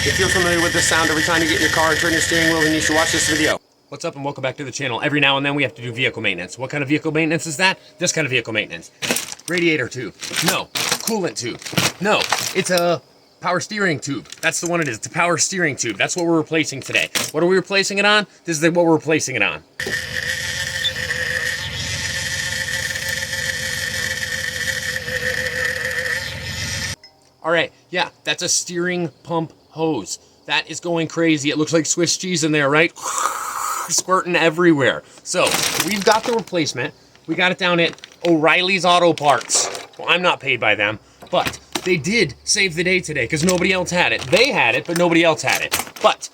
If you're familiar with this sound every time you get in your car and turn your steering wheel, then you should watch this video. What's up and welcome back to the channel. Every now and then we have to do vehicle maintenance. What kind of vehicle maintenance is that? This kind of vehicle maintenance. Radiator tube. No. Coolant tube. No. It's a power steering tube. That's the one it is. It's a power steering tube. That's what we're replacing today. What are we replacing it on? This is what we're replacing it on. All right, yeah, that's a steering pump hose. That is going crazy. It looks like Swiss cheese in there, right? Squirting everywhere. So we've got the replacement. We got it down at O'Reilly's Auto Parts. Well, I'm not paid by them, but they did save the day today because nobody else had it. They had it, but nobody else had it. But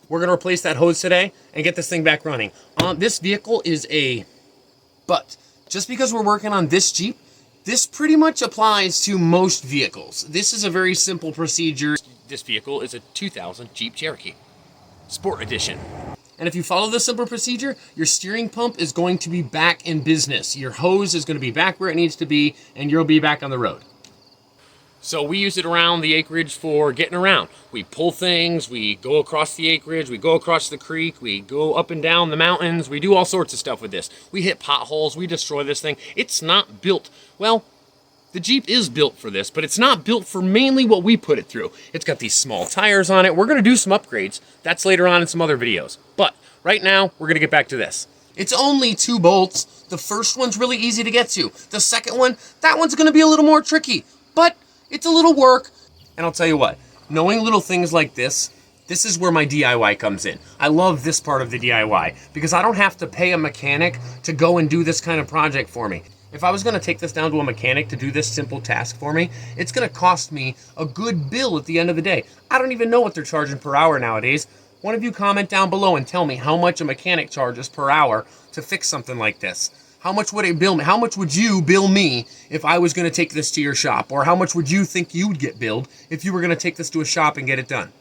we're gonna replace that hose today and get this thing back running. This vehicle is but just because we're working on this Jeep, this pretty much applies to most vehicles. This is a very simple procedure. This vehicle is a 2000 Jeep Cherokee Sport Edition. And if you follow this simple procedure, your steering pump is going to be back in business. Your hose is going to be back where it needs to be, and you'll be back on the road. So we use it around the acreage for getting around. We pull things, we go across the acreage, we go across the creek, we go up and down the mountains, we do all sorts of stuff with this. We hit potholes, we destroy this thing. It's not built, well, the Jeep is built for this, but it's not built for mainly what we put it through. It's got these small tires on it. We're gonna do some upgrades. That's later on in some other videos. But right now, we're gonna get back to this. It's only 2 bolts. The first one's really easy to get to. The second one, that one's gonna be a little more tricky, but it's a little work. And I'll tell you what, knowing little things like this is where my DIY comes in. I love this part of the DIY because I don't have to pay a mechanic to go and do this kind of project for me. If I was gonna take this down to a mechanic to do this simple task for me, it's gonna cost me a good bill at the end of the day. I don't even know what they're charging per hour nowadays. One of you comment down below and tell me how much a mechanic charges per hour to fix something like this. How much would it bill me? How much would you bill me if I was gonna take this to your shop? Or how much would you think you'd get billed if you were gonna take this to a shop and get it done?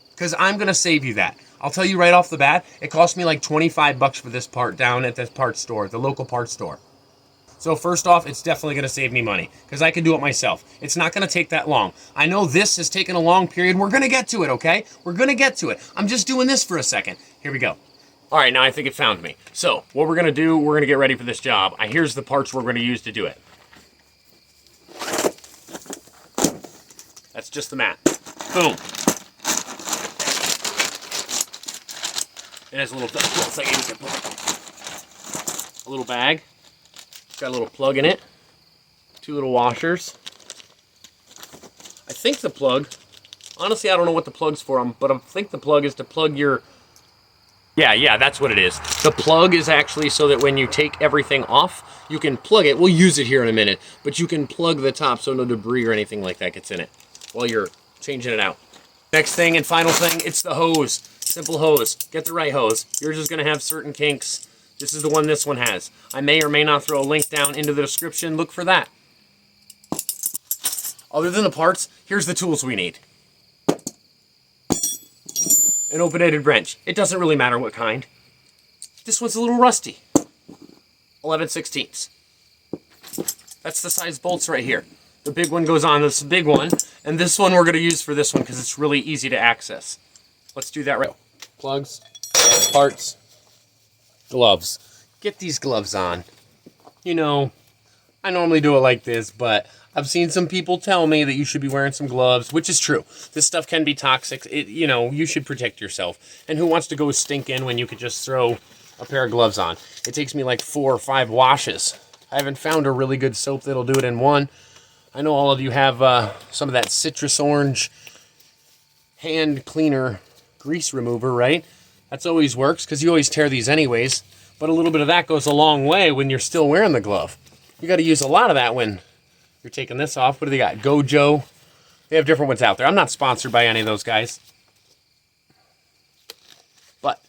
Because I'm gonna save you that. I'll tell you right off the bat, it cost me like 25 bucks for this part down at this parts store, the local parts store. So first off, it's definitely gonna save me money because I can do it myself. It's not gonna take that long. I know this has taken a long period. We're gonna get to it, okay? We're gonna get to it. I'm just doing this for a second. Here we go. All right, now I think it found me. So what we're gonna do, we're gonna get ready for this job. Here's the parts we're gonna use to do it. That's just the mat. Boom. It has a little bag. It's got a little plug in it. 2 little washers. I think the plug, honestly, I don't know what the plug's for, but I think the plug is to plug your, yeah, that's what it is. The plug is actually so that when you take everything off, you can plug it. We'll use it here in a minute, but you can plug the top so no debris or anything like that gets in it while you're changing it out. Next thing and final thing, it's the hose. Simple hose. Get the right hose. Yours is going to have certain kinks. This is the one this one has. I may or may not throw a link down into the description. Look for that. Other than the parts, here's the tools we need. An open-ended wrench. It doesn't really matter what kind. This one's a little rusty. 11/16. That's the size bolts right here. The big one goes on this big one, and this one we're going to use for this one because it's really easy to access. Let's do that right. Plugs, parts, gloves. Get these gloves on. You know, I normally do it like this, but I've seen some people tell me that you should be wearing some gloves, which is true. This stuff can be toxic. You know, you should protect yourself. And who wants to go stinking when you could just throw a pair of gloves on? It takes me like 4 or 5 washes. I haven't found a really good soap that'll do it in one. I know all of you have some of that citrus orange hand cleaner grease remover, right? That's always works because you always tear these anyways. But a little bit of that goes a long way when you're still wearing the glove. You got to use a lot of that when you're taking this off. What do they got? Gojo. They have different ones out there. I'm not sponsored by any of those guys. But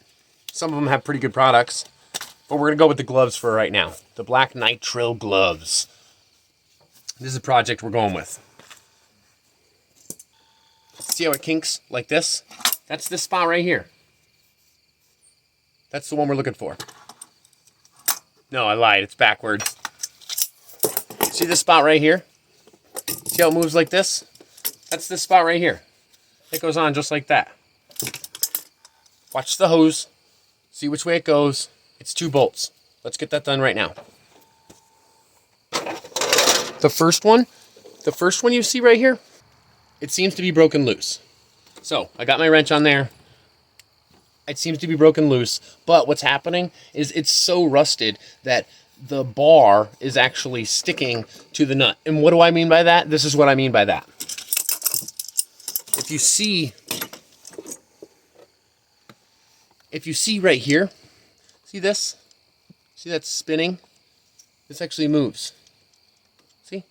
some of them have pretty good products. But we're going to go with the gloves for right now. The black nitrile gloves. This is a project we're going with. See how it kinks like this? That's this spot right here. That's the one we're looking for. No, I lied. It's backwards. See this spot right here? See how it moves like this? That's this spot right here. It goes on just like that. Watch the hose. See which way it goes. It's 2 bolts. Let's get that done right now. The first one you see right here, it seems to be broken loose. So I got my wrench on there. It seems to be broken loose, but what's happening is it's so rusted that the bar is actually sticking to the nut. And what do I mean by that? This is what I mean by that. If you see right here, see this? See that spinning? This actually moves. See?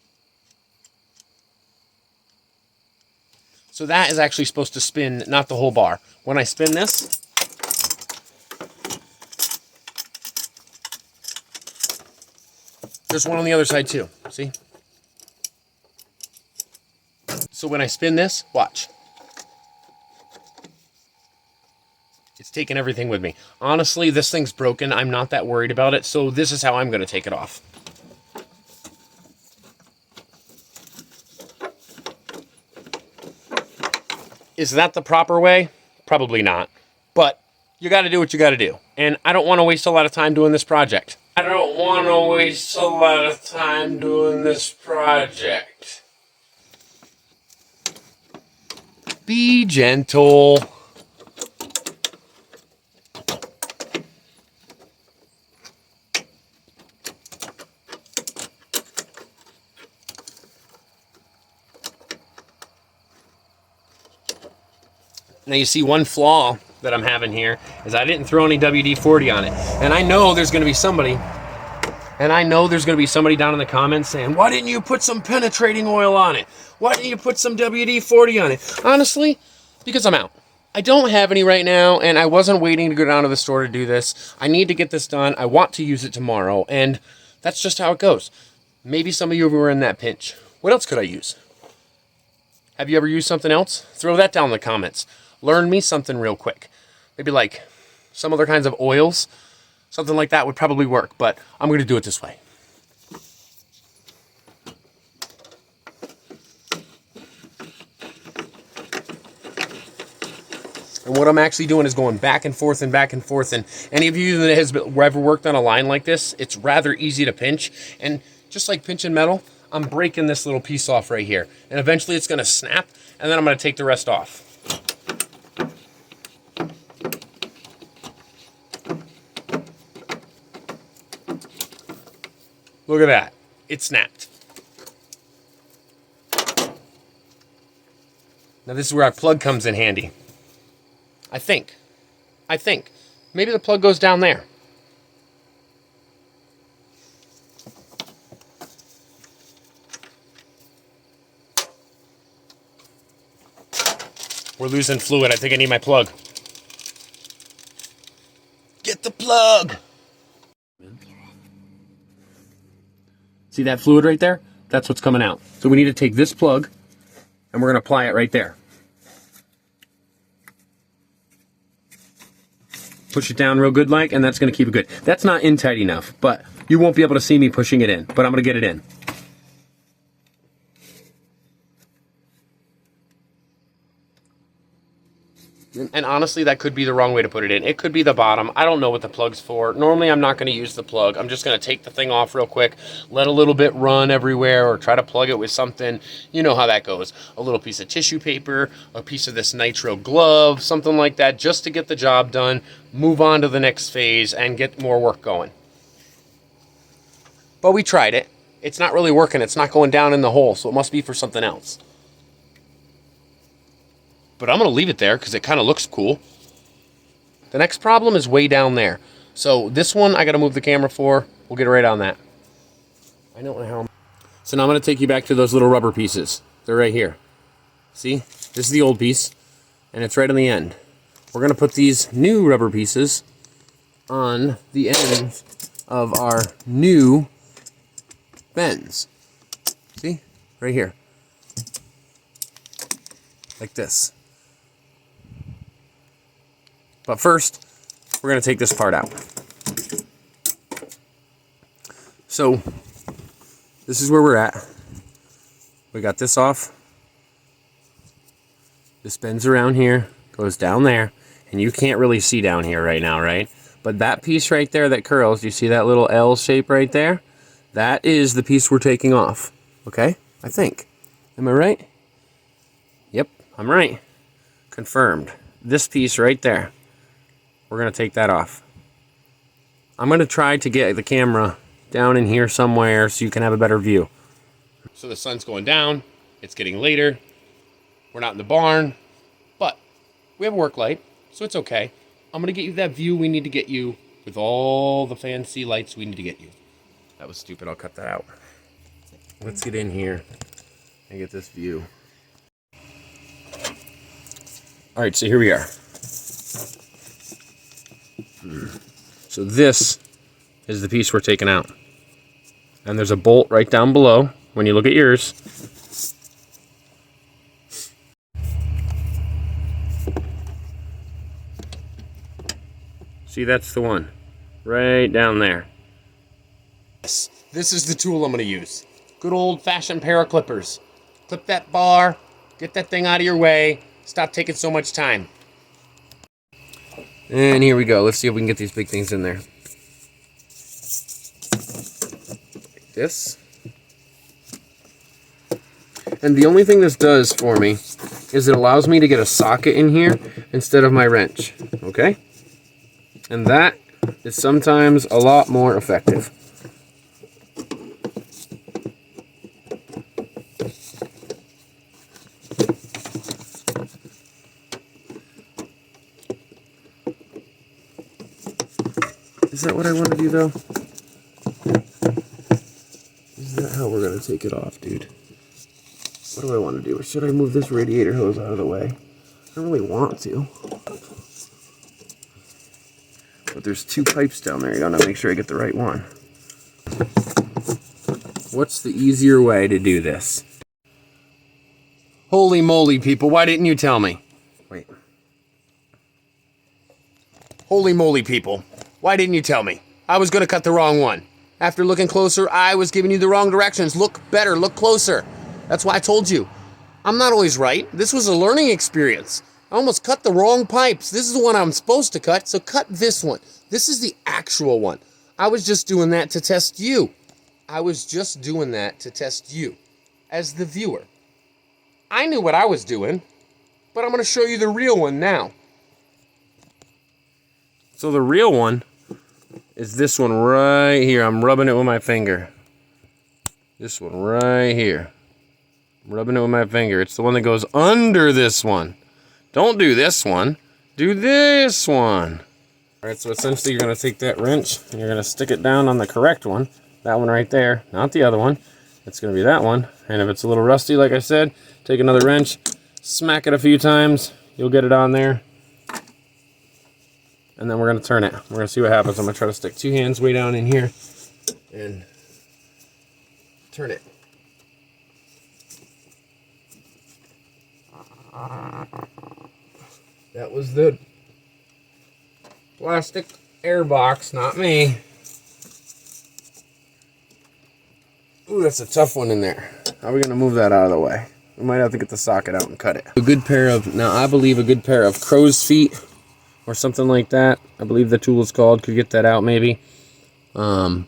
So that is actually supposed to spin, not the whole bar. When I spin this, there's one on the other side too, see? So when I spin this, watch. It's taking everything with me. Honestly, this thing's broken. I'm not that worried about it, so this is how I'm gonna take it off. Is that the proper way? Probably not. But you gotta do what you gotta do. And I don't wanna waste a lot of time doing this project. Be gentle. Now you see one flaw that I'm having here is I didn't throw any WD-40 on it. And I know there's gonna be somebody down in the comments saying, why didn't you put some penetrating oil on it? Why didn't you put some WD-40 on it? Honestly, because I'm out. I don't have any right now, and I wasn't waiting to go down to the store to do this. I need to get this done. I want to use it tomorrow, and that's just how it goes. Maybe some of you were in that pinch. What else could I use? Have you ever used something else? Throw that down in the comments. Learn me something real quick. Maybe like some other kinds of oils. Something like that would probably work, but I'm going to do it this way. And what I'm actually doing is going back and forth and back and forth. And any of you that has ever worked on a line like this, it's rather easy to pinch. And just like pinching metal, I'm breaking this little piece off right here. And eventually it's going to snap, and then I'm going to take the rest off. Look at that. It snapped. Now this is where our plug comes in handy. I think. Maybe the plug goes down there. We're losing fluid. I think I need my plug. Get the plug! See that fluid right there? That's what's coming out. So we need to take this plug and we're going to apply it right there. Push it down real good like, and that's going to keep it good. That's not in tight enough, but you won't be able to see me pushing it in, but I'm going to get it in. And honestly, that could be the wrong way to put it in. It could be the bottom. I don't know what the plug's for. Normally, I'm not going to use the plug. I'm just going to take the thing off real quick, let a little bit run everywhere, or try to plug it with something. You know how that goes. A little piece of tissue paper, a piece of this nitro glove, something like that, just to get the job done, move on to the next phase, and get more work going. But we tried it. It's not really working. It's not going down in the hole, so it must be for something else. But I'm going to leave it there because it kind of looks cool. The next problem is way down there. So this one I got to move the camera for. We'll get right on that. I don't know how. So now I'm going to take you back to those little rubber pieces. They're right here. See? This is the old piece. And it's right on the end. We're going to put these new rubber pieces on the end of our new bends. See? Right here. Like this. But first, we're going to take this part out. So, this is where we're at. We got this off. This bends around here, goes down there, and you can't really see down here right now, right? But that piece right there that curls, you see that little L shape right there? That is the piece we're taking off, okay? I think. Am I right? Yep, I'm right. Confirmed. This piece right there, we're gonna take that off. I'm gonna try to get the camera down in here somewhere so you can have a better view. So the sun's going down, it's getting later, we're not in the barn, but we have a work light, so it's okay. I'm gonna get you that view we need to get you with all the fancy lights we need to get you. That was stupid, I'll cut that out. Let's get in here and get this view. All right, so here we are. So this is the piece we're taking out. And there's a bolt right down below when you look at yours. See, that's the one. Right down there. This is the tool I'm going to use. Good old-fashioned pair of clippers. Clip that bar, get that thing out of your way, stop taking so much time. And here we go. Let's see if we can get these big things in there. Like this. And the only thing this does for me is it allows me to get a socket in here instead of my wrench. Okay? And that is sometimes a lot more effective. Is that what I want to do, though? Is that how we're going to take it off, dude? What do I want to do? Or should I move this radiator hose out of the way? I don't really want to. But there's two pipes down there. You gotta make sure I get the right one. What's the easier way to do this? Holy moly, people. Why didn't you tell me? Wait. Holy moly, people. Why didn't you tell me? I was going to cut the wrong one. After looking closer, I was giving you the wrong directions. Look better, look closer. That's why I told you. I'm not always right. This was a learning experience. I almost cut the wrong pipes. This is the one I'm supposed to cut, so cut this one. This is the actual one. I was just doing that to test you. I was just doing that to test you as the viewer. I knew what I was doing, but I'm going to show you the real one now. So the real one is this one right here. I'm rubbing it with my finger. This one right here. I'm rubbing it with my finger. It's the one that goes under this one. Don't do this one. Do this one. All right, so essentially you're going to take that wrench and you're going to stick it down on the correct one. That one right there, not the other one. It's going to be that one. And if it's a little rusty, like I said, take another wrench, smack it a few times. You'll get it on there. And then we're going to turn it. We're going to see what happens. I'm going to try to stick two hands way down in here and turn it. That was the plastic air box, not me. Ooh, that's a tough one in there. How are we going to move that out of the way? We might have to get the socket out and cut it. A good pair of, now I believe a good pair of crow's feet or something like that. I believe the tool is called. Could get that out maybe. The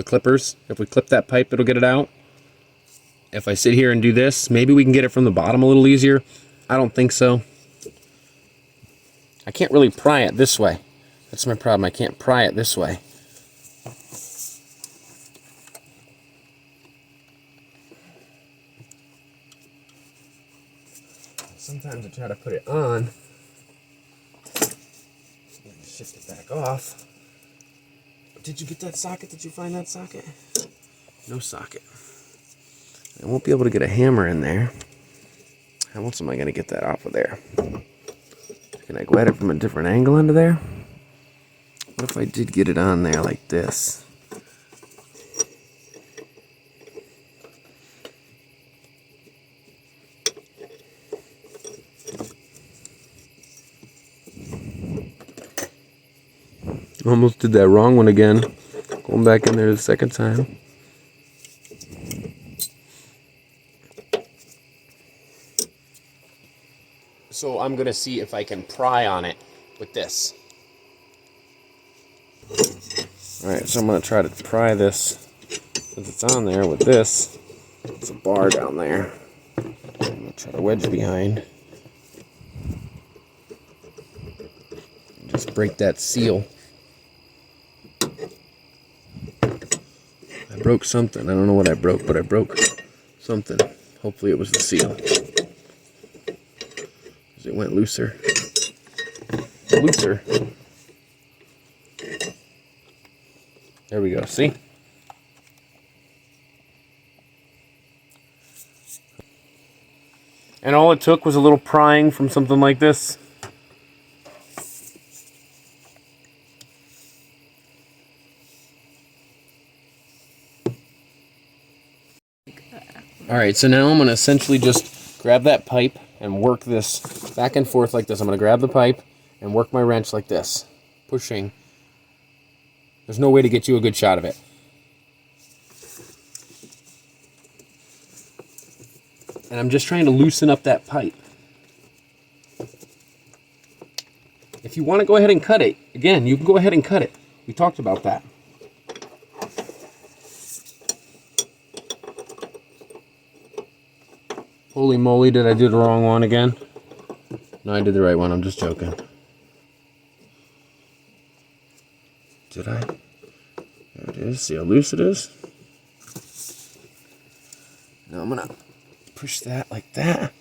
clippers. If we clip that pipe, it'll get it out. If I sit here and do this, maybe we can get it from the bottom a little easier. I don't think so. I can't really pry it this way. That's my problem. I can't pry it this way. Sometimes I try to put it on. Shift it back off. Did you get that socket? Did you find that socket? No socket. I won't be able to get a hammer in there. How else am I going to get that off of there? Can I go at it from a different angle into there? What if I did get it on there like this? Almost did that wrong one again. Going back in there the second time. So I'm gonna see if I can pry on it with this. All right, so I'm gonna try to pry this since it's on there with this. It's a bar down there. I'm gonna try to wedge behind. Just break that seal. I broke something. I don't know what I broke, but I broke something. Hopefully it was the seal. Because it went looser. Looser. There we go. See? And all it took was a little prying from something like this. Alright, so now I'm going to essentially just grab that pipe and work this back and forth like this. I'm going to grab the pipe and work my wrench like this, pushing. There's no way to get you a good shot of it. And I'm just trying to loosen up that pipe. If you want to go ahead and cut it, again, you can go ahead and cut it. We talked about that. Holy moly, did I do the wrong one again? No, I did the right one. I'm just joking. Did I? There it is. See how loose it is? Now I'm going to push that like that.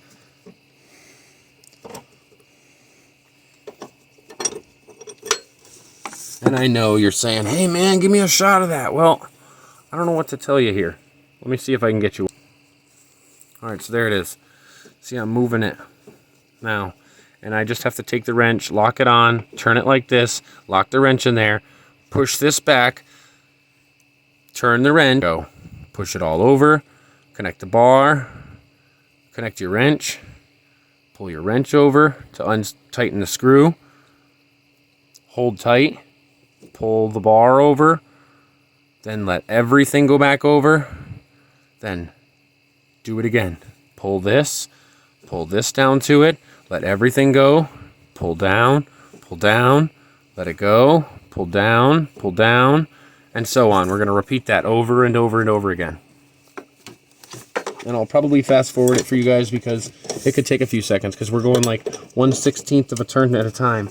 And I know you're saying, hey man, give me a shot of that. Well, I don't know what to tell you here. Let me see if I can get you. Alright, so there it is. See, I'm moving it now. And I just have to take the wrench, lock it on, turn it like this, lock the wrench in there, push this back, turn the wrench, go. Push it all over, connect the bar, connect your wrench, pull your wrench over to untighten the screw, hold tight, pull the bar over, then let everything go back over, then do it again. Pull this down to it, let everything go, pull down, let it go, pull down, and so on. We're going to repeat that over and over and over again. And I'll probably fast forward it for you guys because it could take a few seconds because we're going like 1/16 of a turn at a time.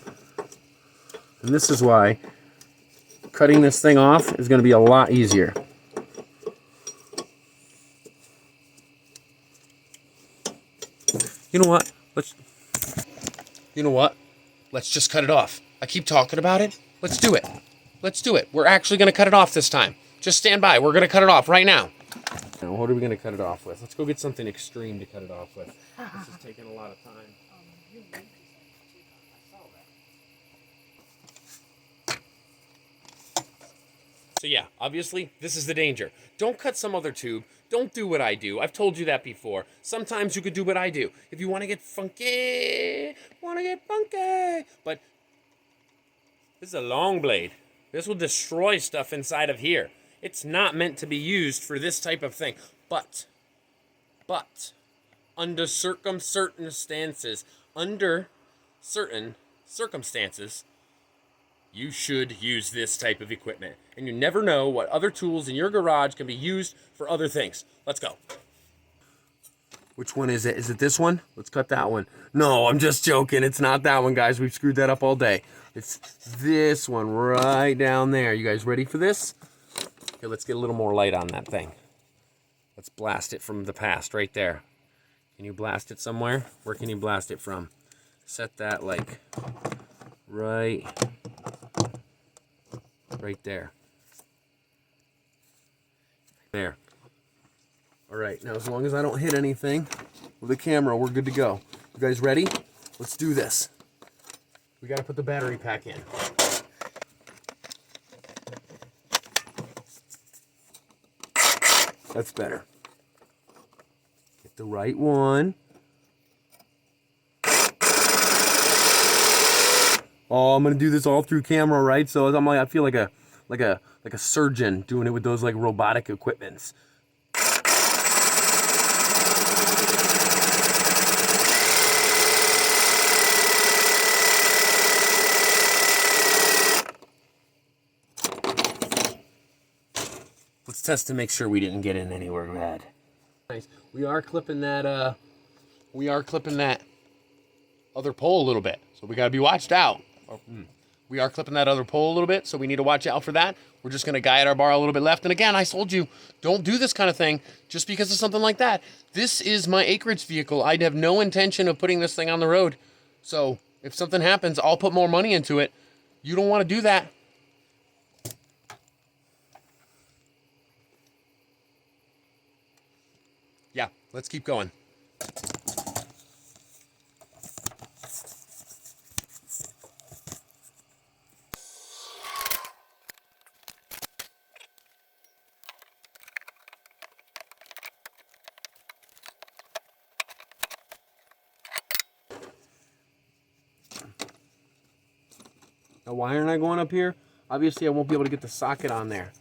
And this is why cutting this thing off is going to be a lot easier. You know what? Let's just cut it off. I keep talking about it. Let's do it. We're actually going to cut it off this time. Just stand by. We're going to cut it off right now. Now, what are we going to cut it off with? Let's go get something extreme to cut it off with. This is taking a lot of time. So yeah, obviously, this is the danger. Don't cut some other tube. Don't do what I do. I've told you that before. Sometimes you could do what I do. If you want to get funky. But this is a long blade. This will destroy stuff inside of here. It's not meant to be used for this type of thing. But, under certain circumstances, you should use this type of equipment. And you never know what other tools in your garage can be used for other things. Let's go. Which one is it? Is it this one? Let's cut that one. No, I'm just joking. It's not that one, guys. We've screwed that up all day. It's this one right down there. You guys ready for this? Here, let's get a little more light on that thing. Let's blast it from the past right there. Can you blast it somewhere? Where can you blast it from? Set that like right there. There. All right, now as long as I don't hit anything with the camera, we're good to go. You guys ready? Let's do this. We gotta put the battery pack in. That's better. Get the right one. Oh, I'm gonna do this all through camera, right? So I'm like, I feel like a surgeon doing it with those like robotic equipments. test to make sure we didn't get in anywhere bad. Nice. We are clipping that other pole a little bit, so we got to be watched out. We are clipping that other pole a little bit, so we need to watch out for that. We're just going to guide our bar a little bit left. And again, I told you, don't do this kind of thing just because of something like that. This is my acreage vehicle. I'd have no intention of putting this thing on the road. So if something happens, I'll put more money into it. You don't want to do that. Yeah, let's keep going. Now, why aren't I going up here? Obviously, I won't be able to get the socket on there.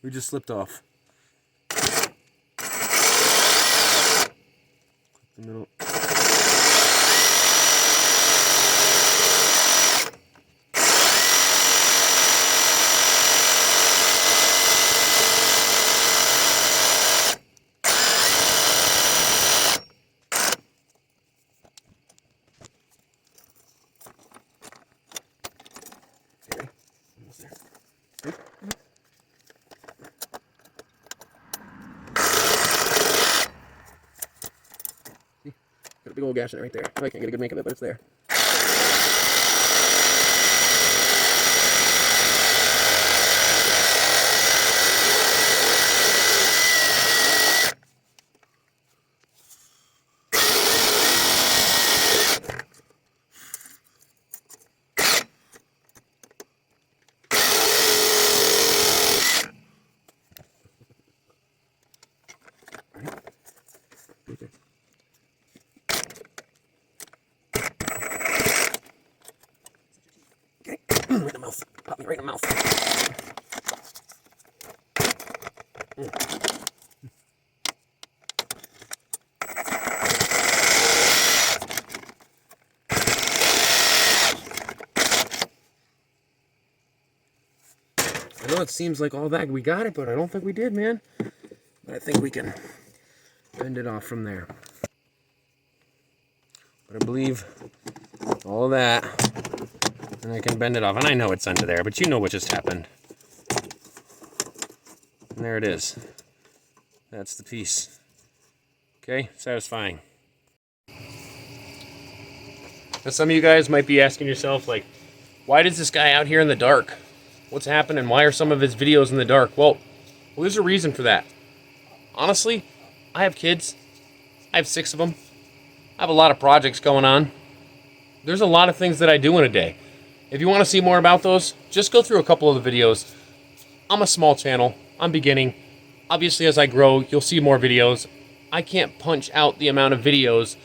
We just slipped off. The middle. Okay, almost there. Okay. Got a big old gash in it right there. I can't get a good make of it, but it's there. Right in the mouth. Pop me right in the mouth. I know it seems like all that we got it, but I don't think we did, man. But I think we can bend it off from there. But I believe all that, and I can bend it off. And I know it's under there, but you know what just happened. And there it is. That's the piece. Okay, satisfying. Now some of you guys might be asking yourself, like, why does this guy out here in the dark? What's happening? Why are some of his videos in the dark? Well, there's a reason for that. Honestly, I have kids. I have 6 of them. I have a lot of projects going on. There's a lot of things that I do in a day. If you want to see more about those, just go through a couple of the videos. I'm a small channel. I'm beginning. Obviously, as I grow, you'll see more videos. I can't punch out the amount of videos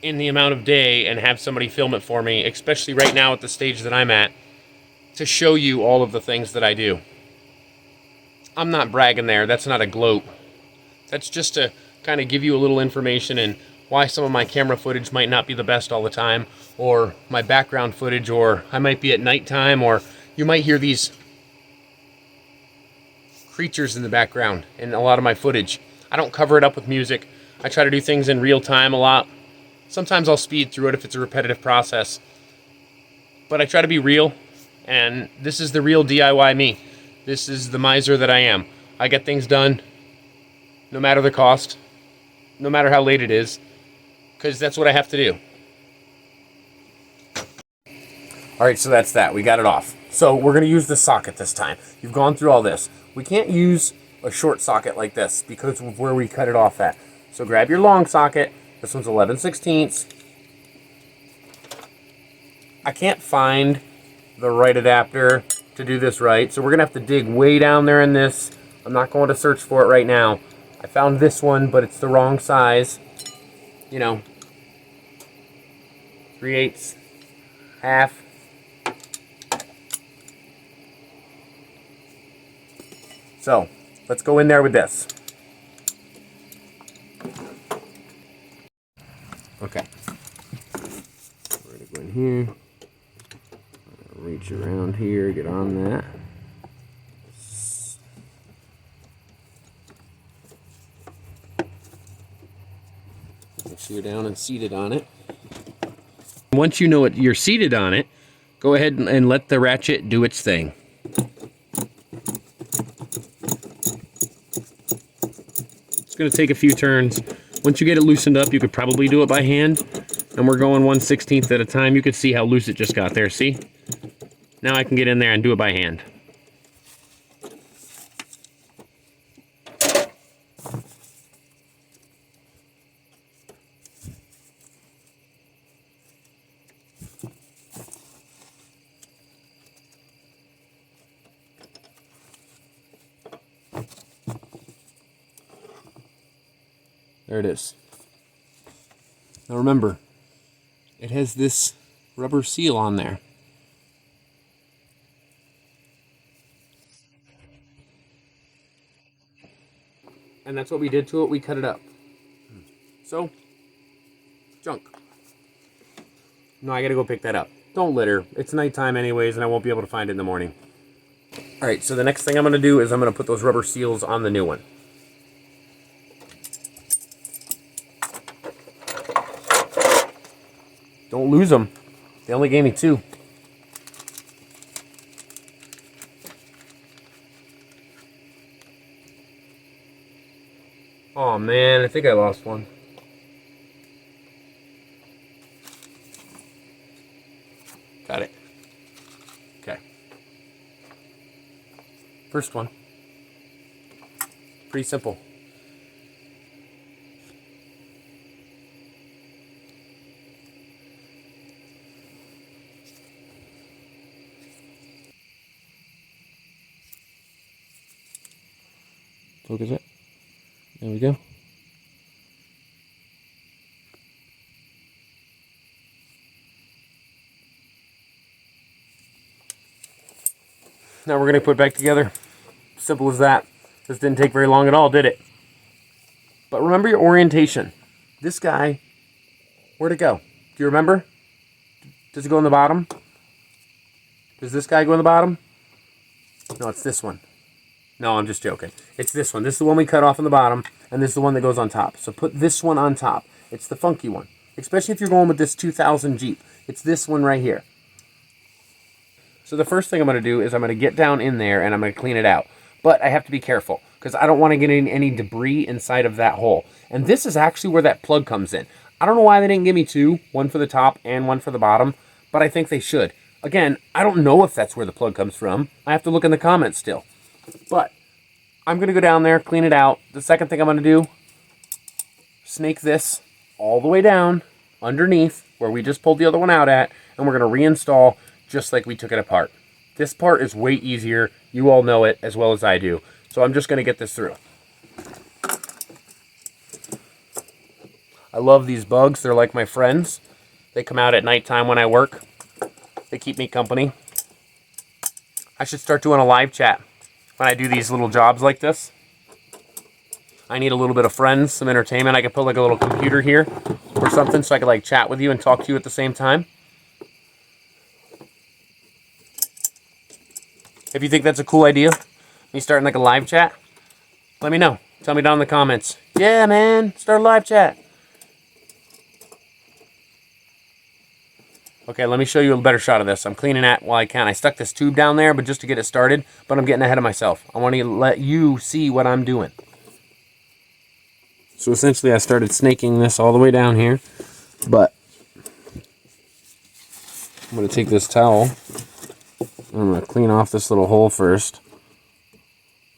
in the amount of day and have somebody film it for me, especially right now at the stage that I'm at, to show you all of the things that I do. I'm not bragging there. That's not a gloat. That's just to kind of give you a little information and why some of my camera footage might not be the best all the time, or my background footage, or I might be at nighttime, or you might hear these creatures in the background in a lot of my footage. I don't cover it up with music. I try to do things in real time a lot. Sometimes I'll speed through it if it's a repetitive process. But I try to be real, and this is the real DIY me. This is the miser that I am. I get things done no matter the cost, no matter how late it is, because that's what I have to do. All right, so that's that. We got it off. So we're going to use the socket this time. You've gone through all this. We can't use a short socket like this because of where we cut it off at. So grab your long socket. This one's 11/16. I can't find the right adapter to do this right, so we're gonna have to dig way down there in this. I'm not going to search for it right now. I found this one, but it's the wrong size. You know, 3/8, half. So, let's go in there with this. Okay. We're gonna go in here. Reach around here, get on that. Make sure you're down and seated on it. Once you know you're seated on it, go ahead and let the ratchet do its thing. It's going to take a few turns. Once you get it loosened up, you could probably do it by hand. And we're going 1/16 at a time. You can see how loose it just got there, see? Now I can get in there and do it by hand. There it is. Now remember, it has this rubber seal on there. And that's what we did to it. We cut it up. So, junk. No, I gotta go pick that up. Don't litter. It's nighttime anyways, and I won't be able to find it in the morning. Alright, so the next thing I'm gonna do is I'm gonna put those rubber seals on the new one. Don't lose them. They only gave me 2. Oh man, I think I lost one. Got it. Okay. First one. Pretty simple. Focus it. There we go. Now we're going to put it back together. Simple as that. This didn't take very long at all, did it? But remember your orientation. This guy, where'd it go? Do you remember? Does it go in the bottom? Does this guy go in the bottom? No, it's this one. No, I'm just joking. It's this one. This is the one we cut off on the bottom, and this is the one that goes on top. So put this one on top. It's the funky one. Especially if you're going with this 2000 Jeep. It's this one right here. So the first thing I'm going to do is I'm going to get down in there and I'm going to clean it out. But I have to be careful because I don't want to get any debris inside of that hole. And this is actually where that plug comes in. I don't know why they didn't give me 2, one for the top and one for the bottom, but I think they should. Again, I don't know if that's where the plug comes from. I have to look in the comments still. But I'm going to go down there, clean it out. The second thing I'm going to do, snake this all the way down underneath where we just pulled the other one out at, and we're going to reinstall just like we took it apart. This part is way easier. You all know it as well as I do. So I'm just going to get this through. I love these bugs. They're like my friends. They come out at nighttime when I work. They keep me company. I should start doing a live chat when I do these little jobs like this. I need a little bit of friends, some entertainment. I could put like a little computer here or something so I could like chat with you and talk to you at the same time. If you think that's a cool idea, me starting like a live chat, let me know. Tell me down in the comments. Yeah, man, start a live chat. Okay, let me show you a better shot of this. I'm cleaning it while I can. I stuck this tube down there, but just to get it started, but I'm getting ahead of myself. I want to let you see what I'm doing. So essentially I started snaking this all the way down here, but I'm going to take this towel, and I'm going to clean off this little hole first,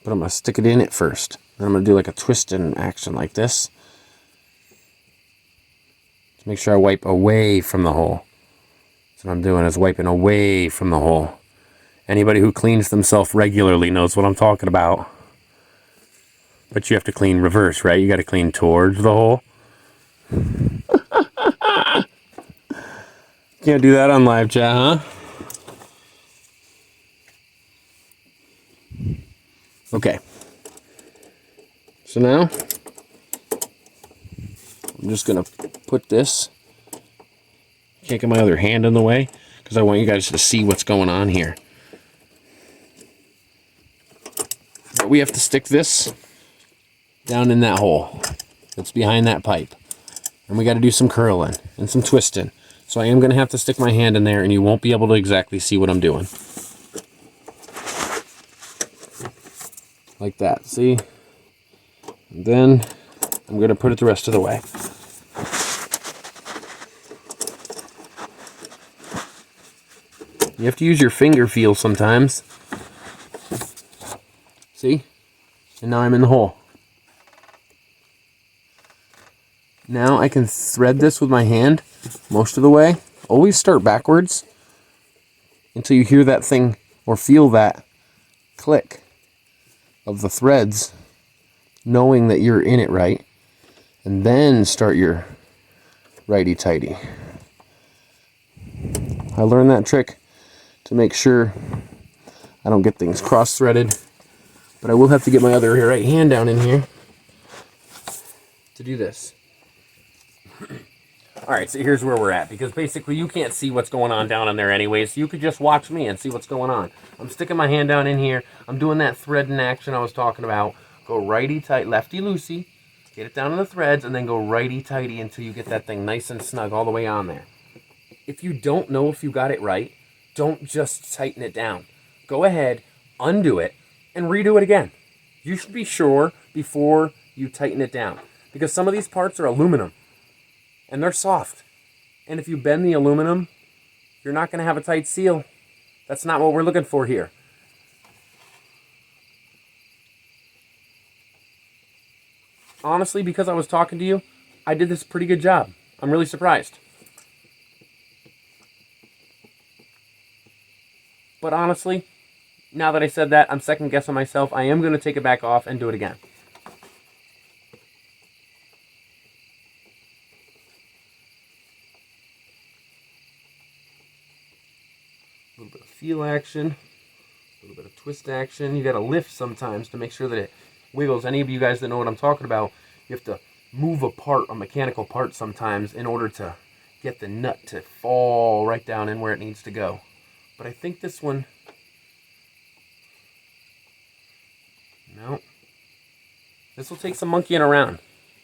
but I'm going to stick it in it first. Then I'm going to do like a twist in action like this, to make sure I wipe away from the hole. So what I'm doing is wiping away from the hole. Anybody who cleans themselves regularly knows what I'm talking about. But you have to clean reverse, right? You got to clean towards the hole. Can't do that on live chat, huh? Okay. So now, I'm just going to put this. Can't get my other hand in the way because I want you guys to see what's going on here. But we have to stick this down in that hole that's behind that pipe. And we got to do some curling and some twisting. So I am going to have to stick my hand in there and you won't be able to exactly see what I'm doing. Like that, see? And then I'm going to put it the rest of the way. You have to use your finger feel sometimes. See? And now I'm in the hole. Now I can thread this with my hand most of the way. Always start backwards until you hear that thing or feel that click of the threads, knowing that you're in it right. And then start your righty-tighty. I learned that trick to make sure I don't get things cross-threaded. But I will have to get my other right hand down in here to do this. Alright, so here's where we're at. Because basically you can't see what's going on down in there anyways. So you could just watch me and see what's going on. I'm sticking my hand down in here. I'm doing that threading action I was talking about. Go righty-tight, lefty-loosey. Get it down in the threads and then go righty-tighty until you get that thing nice and snug all the way on there. If you don't know if you got it right, don't just tighten it down. Go ahead, undo it, and redo it again. You should be sure before you tighten it down. Because some of these parts are aluminum. And they're soft. And if you bend the aluminum, you're not going to have a tight seal. That's not what we're looking for here. Honestly, because I was talking to you, I did this pretty good job. I'm really surprised. But honestly, now that I said that, I'm second guessing myself. I am going to take it back off and do it again. A little bit of feel action, a little bit of twist action. You got to lift sometimes to make sure that it wiggles. Any of you guys that know what I'm talking about, you have to move a part, a mechanical part sometimes, in order to get the nut to fall right down in where it needs to go. But I think this one, no. This will take some monkeying around.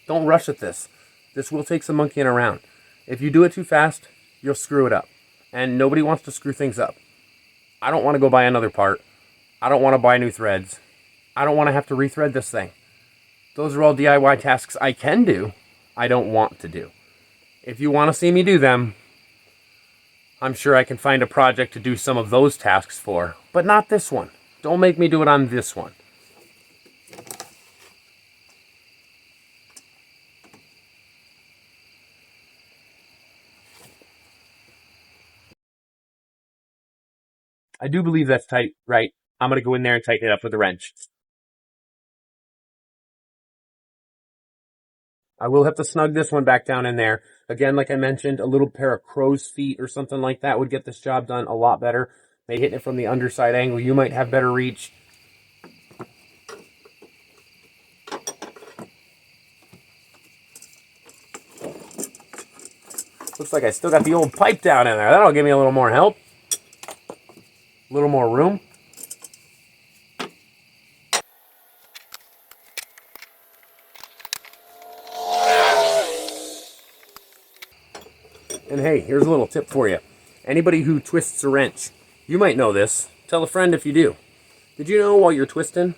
Don't rush at this. This will take some monkeying around. If you do it too fast, you'll screw it up. And nobody wants to screw things up. I don't want to go buy another part. I don't want to buy new threads. I don't want to have to rethread this thing. Those are all DIY tasks I can do. I don't want to do. If you want to see me do them, I'm sure I can find a project to do some of those tasks for, but not this one. Don't make me do it on this one. I do believe that's tight, right? I'm going to go in there and tighten it up with a wrench. I will have to snug this one back down in there. Again, like I mentioned, a little pair of crow's feet or something like that would get this job done a lot better. Maybe hitting it from the underside angle, you might have better reach. Looks like I still got the old pipe down in there. That'll give me a little more help. A little more room. And hey, here's a little tip for you. Anybody who twists a wrench, you might know this. Tell a friend if you do. Did you know while you're twisting,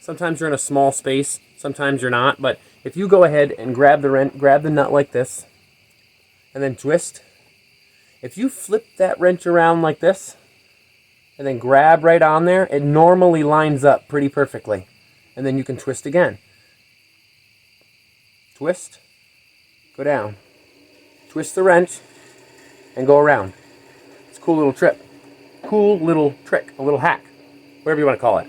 sometimes you're in a small space, sometimes you're not, but if you go ahead and grab the nut like this, and then twist, if you flip that wrench around like this, and then grab right on there, it normally lines up pretty perfectly. And then you can twist again. Twist, go down. Twist the wrench, and go around. cool little trick. Cool little trick, a little hack, whatever you want to call it.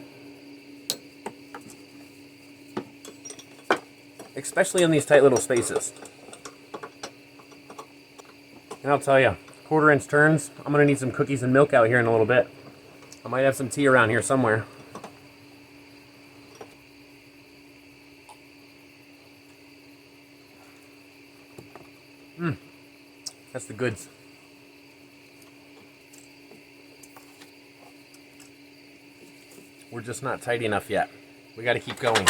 Especially in these tight little spaces. And I'll tell you, 1/4 inch turns, I'm going to need some cookies and milk out here in a little bit. I might have some tea around here somewhere. That's the goods. We're just not tight enough yet. We got to keep going.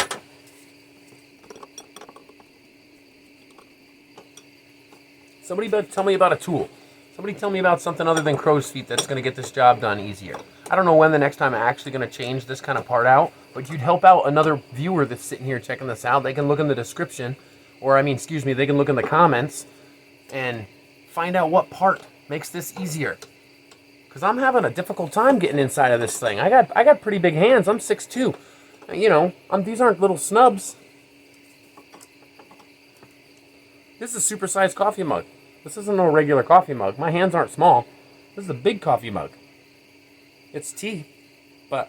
Somebody tell me about a tool. Somebody tell me about something other than crow's feet that's going to get this job done easier. I don't know when the next time I'm actually going to change this kind of part out, but you'd help out another viewer that's sitting here checking this out. They can look in the description, or I mean, excuse me, they can look in the comments and find out what part makes this easier. Because I'm having a difficult time getting inside of this thing. I got pretty big hands. I'm 6'2". You know, these aren't little snubs. This is a supersized coffee mug. This isn't no regular coffee mug. My hands aren't small. This is a big coffee mug. It's tea, but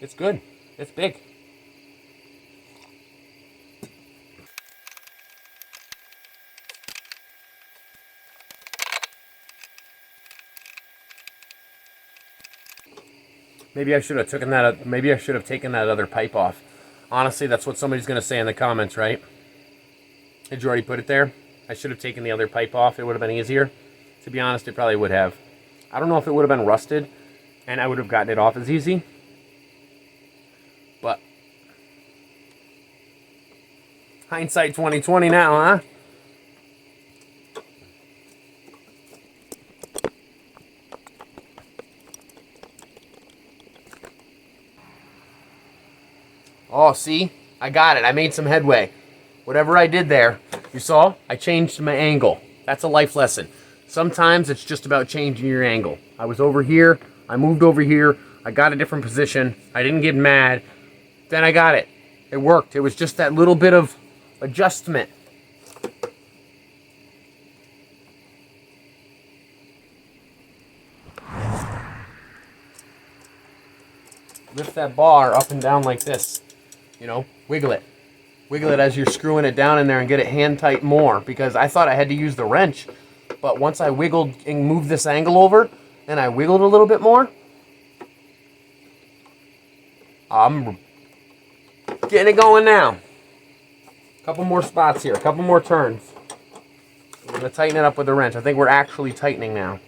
it's good. It's big. Maybe I should have taken that. Maybe I should have taken that other pipe off. Honestly, that's what somebody's going to say in the comments, right? Did you already put it there? I should have taken the other pipe off. It would have been easier. To be honest, it probably would have. I don't know if it would have been rusted and I would have gotten it off as easy. But hindsight 2020 now, huh? Oh, see? I got it. I made some headway. Whatever I did there, you saw? I changed my angle. That's a life lesson. Sometimes it's just about changing your angle. I was over here. I moved over here. I got a different position. I didn't get mad. Then I got it. It worked. It was just that little bit of adjustment. Lift that bar up and down like this. You know, wiggle it. Wiggle it as you're screwing it down in there and get it hand tight more, because I thought I had to use the wrench. But once I wiggled and moved this angle over and I wiggled a little bit more, I'm getting it going now. A couple more spots here, a couple more turns. I'm going to tighten it up with the wrench. I think we're actually tightening now.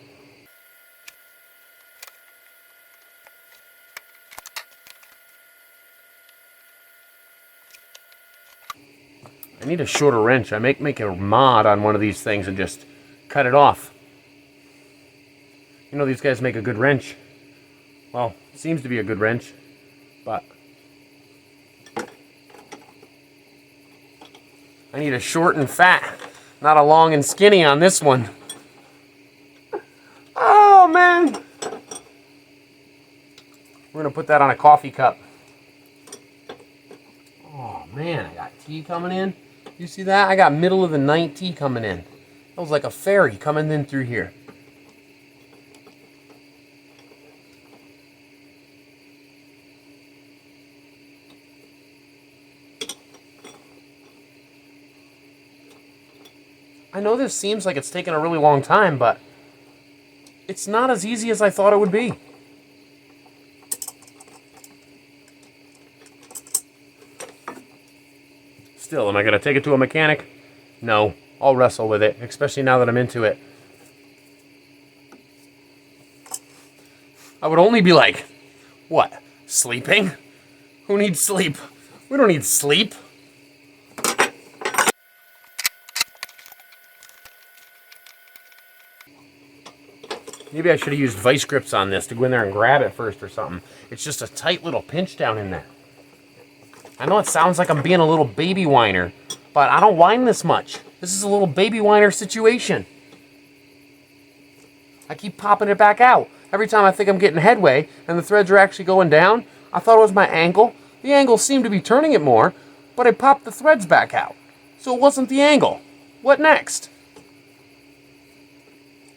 I need a shorter wrench. I make a mod on one of these things and just cut it off. You know, these guys make a good wrench. Well, it seems to be a good wrench, but I need a short and fat, not a long and skinny on this one. Oh, man. We're going to put that on a coffee cup. Oh, man, I got tea coming in. You see that? I got middle of the night tea coming in. That was like a fairy coming in through here. I know this seems like it's taken a really long time, but it's not as easy as I thought it would be. Still, am I going to take it to a mechanic? No. I'll wrestle with it, especially now that I'm into it. I would only be like, what? Sleeping? Who needs sleep? We don't need sleep. Maybe I should have used vice grips on this to go in there and grab it first or something. It's just a tight little pinch down in there. I know it sounds like I'm being a little baby whiner, but I don't whine this much. This is a little baby whiner situation. I keep popping it back out. Every time I think I'm getting headway and the threads are actually going down, I thought it was my angle. The angle seemed to be turning it more, but I popped the threads back out. So it wasn't the angle. What next?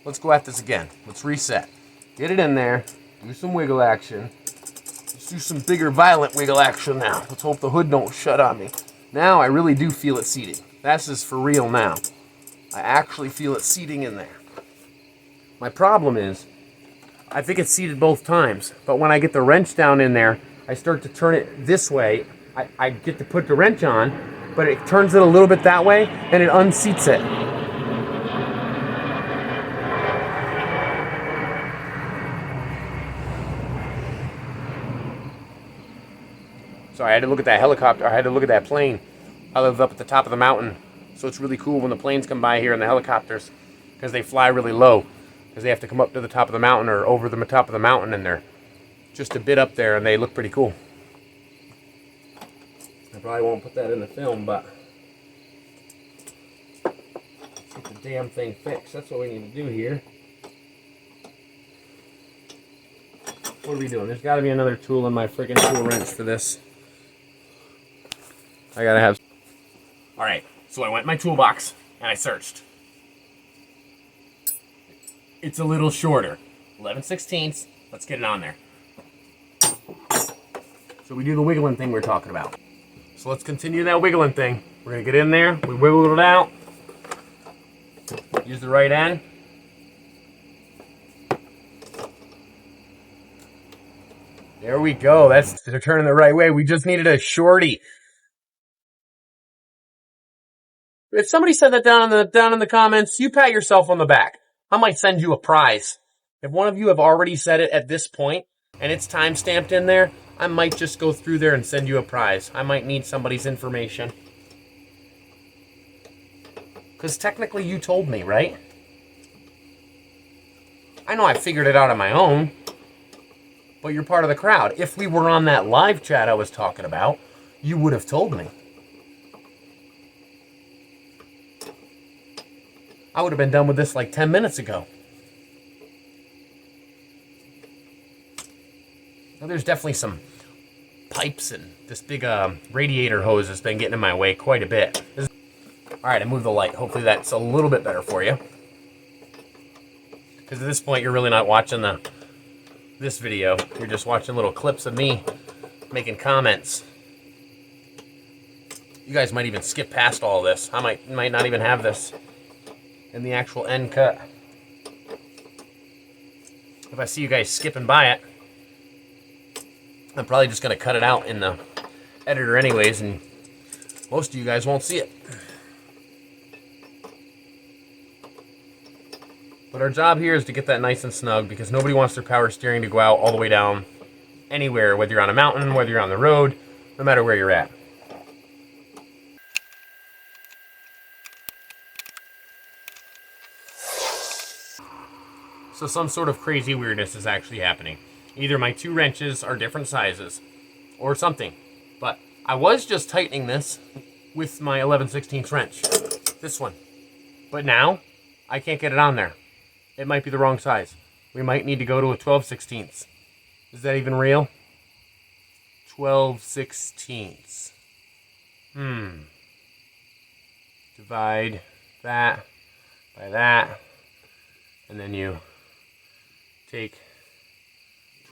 Let's go at this again. Let's reset. Get it in there. Do some wiggle action. Let's do some bigger, violent wiggle action now. Let's hope the hood don't shut on me. Now I really do feel it seating. This is for real now. I actually feel it seating in there. My problem is, I think it's seated both times, but when I get the wrench down in there, I start to turn it this way. I get to put the wrench on, but it turns it a little bit that way, and it unseats it. Sorry, I had to look at that helicopter. I had to look at that plane. I live up at the top of the mountain, so it's really cool when the planes come by here and the helicopters, because they fly really low, because they have to come up to the top of the mountain or over the top of the mountain, and they're just a bit up there, and they look pretty cool. I probably won't put that in the film, but let's get the damn thing fixed. That's what we need to do here. What are we doing? There's got to be another tool in my freaking tool wrench for this. I gotta have. All right, so I went in my toolbox and I searched. It's a little shorter, 11/16. Let's get it on there. So we do the wiggling thing we're talking about. So let's continue that wiggling thing. We're gonna get in there, we wiggle it out, use the right end. There we go, they're turning the right way. We just needed a shorty. If somebody said that down in the comments, you pat yourself on the back. I might send you a prize. If one of you have already said it at this point, and it's time stamped in there, I might just go through there and send you a prize. I might need somebody's information. Because technically you told me, right? I know I figured it out on my own, but you're part of the crowd. If we were on that live chat I was talking about, you would have told me. I would have been done with this like 10 minutes ago. Now, there's definitely some pipes and this big radiator hose has been getting in my way quite a bit. Alright, I moved the light. Hopefully that's a little bit better for you. Because at this point you're really not watching this video. You're just watching little clips of me making comments. You guys might even skip past all this. I might not even have this in the actual end cut. If I see you guys skipping by it, I'm probably just going to cut it out in the editor anyways, and most of you guys won't see it. But our job here is to get that nice and snug, because nobody wants their power steering to go out all the way down anywhere, whether you're on a mountain, whether you're on the road, no matter where you're at. So some sort of crazy weirdness is actually happening. Either my two wrenches are different sizes or something. But I was just tightening this with my 11/16 wrench. This one. But now I can't get it on there. It might be the wrong size. We might need to go to a 12/16. Is that even real? 12/16. Divide that by that. And then you take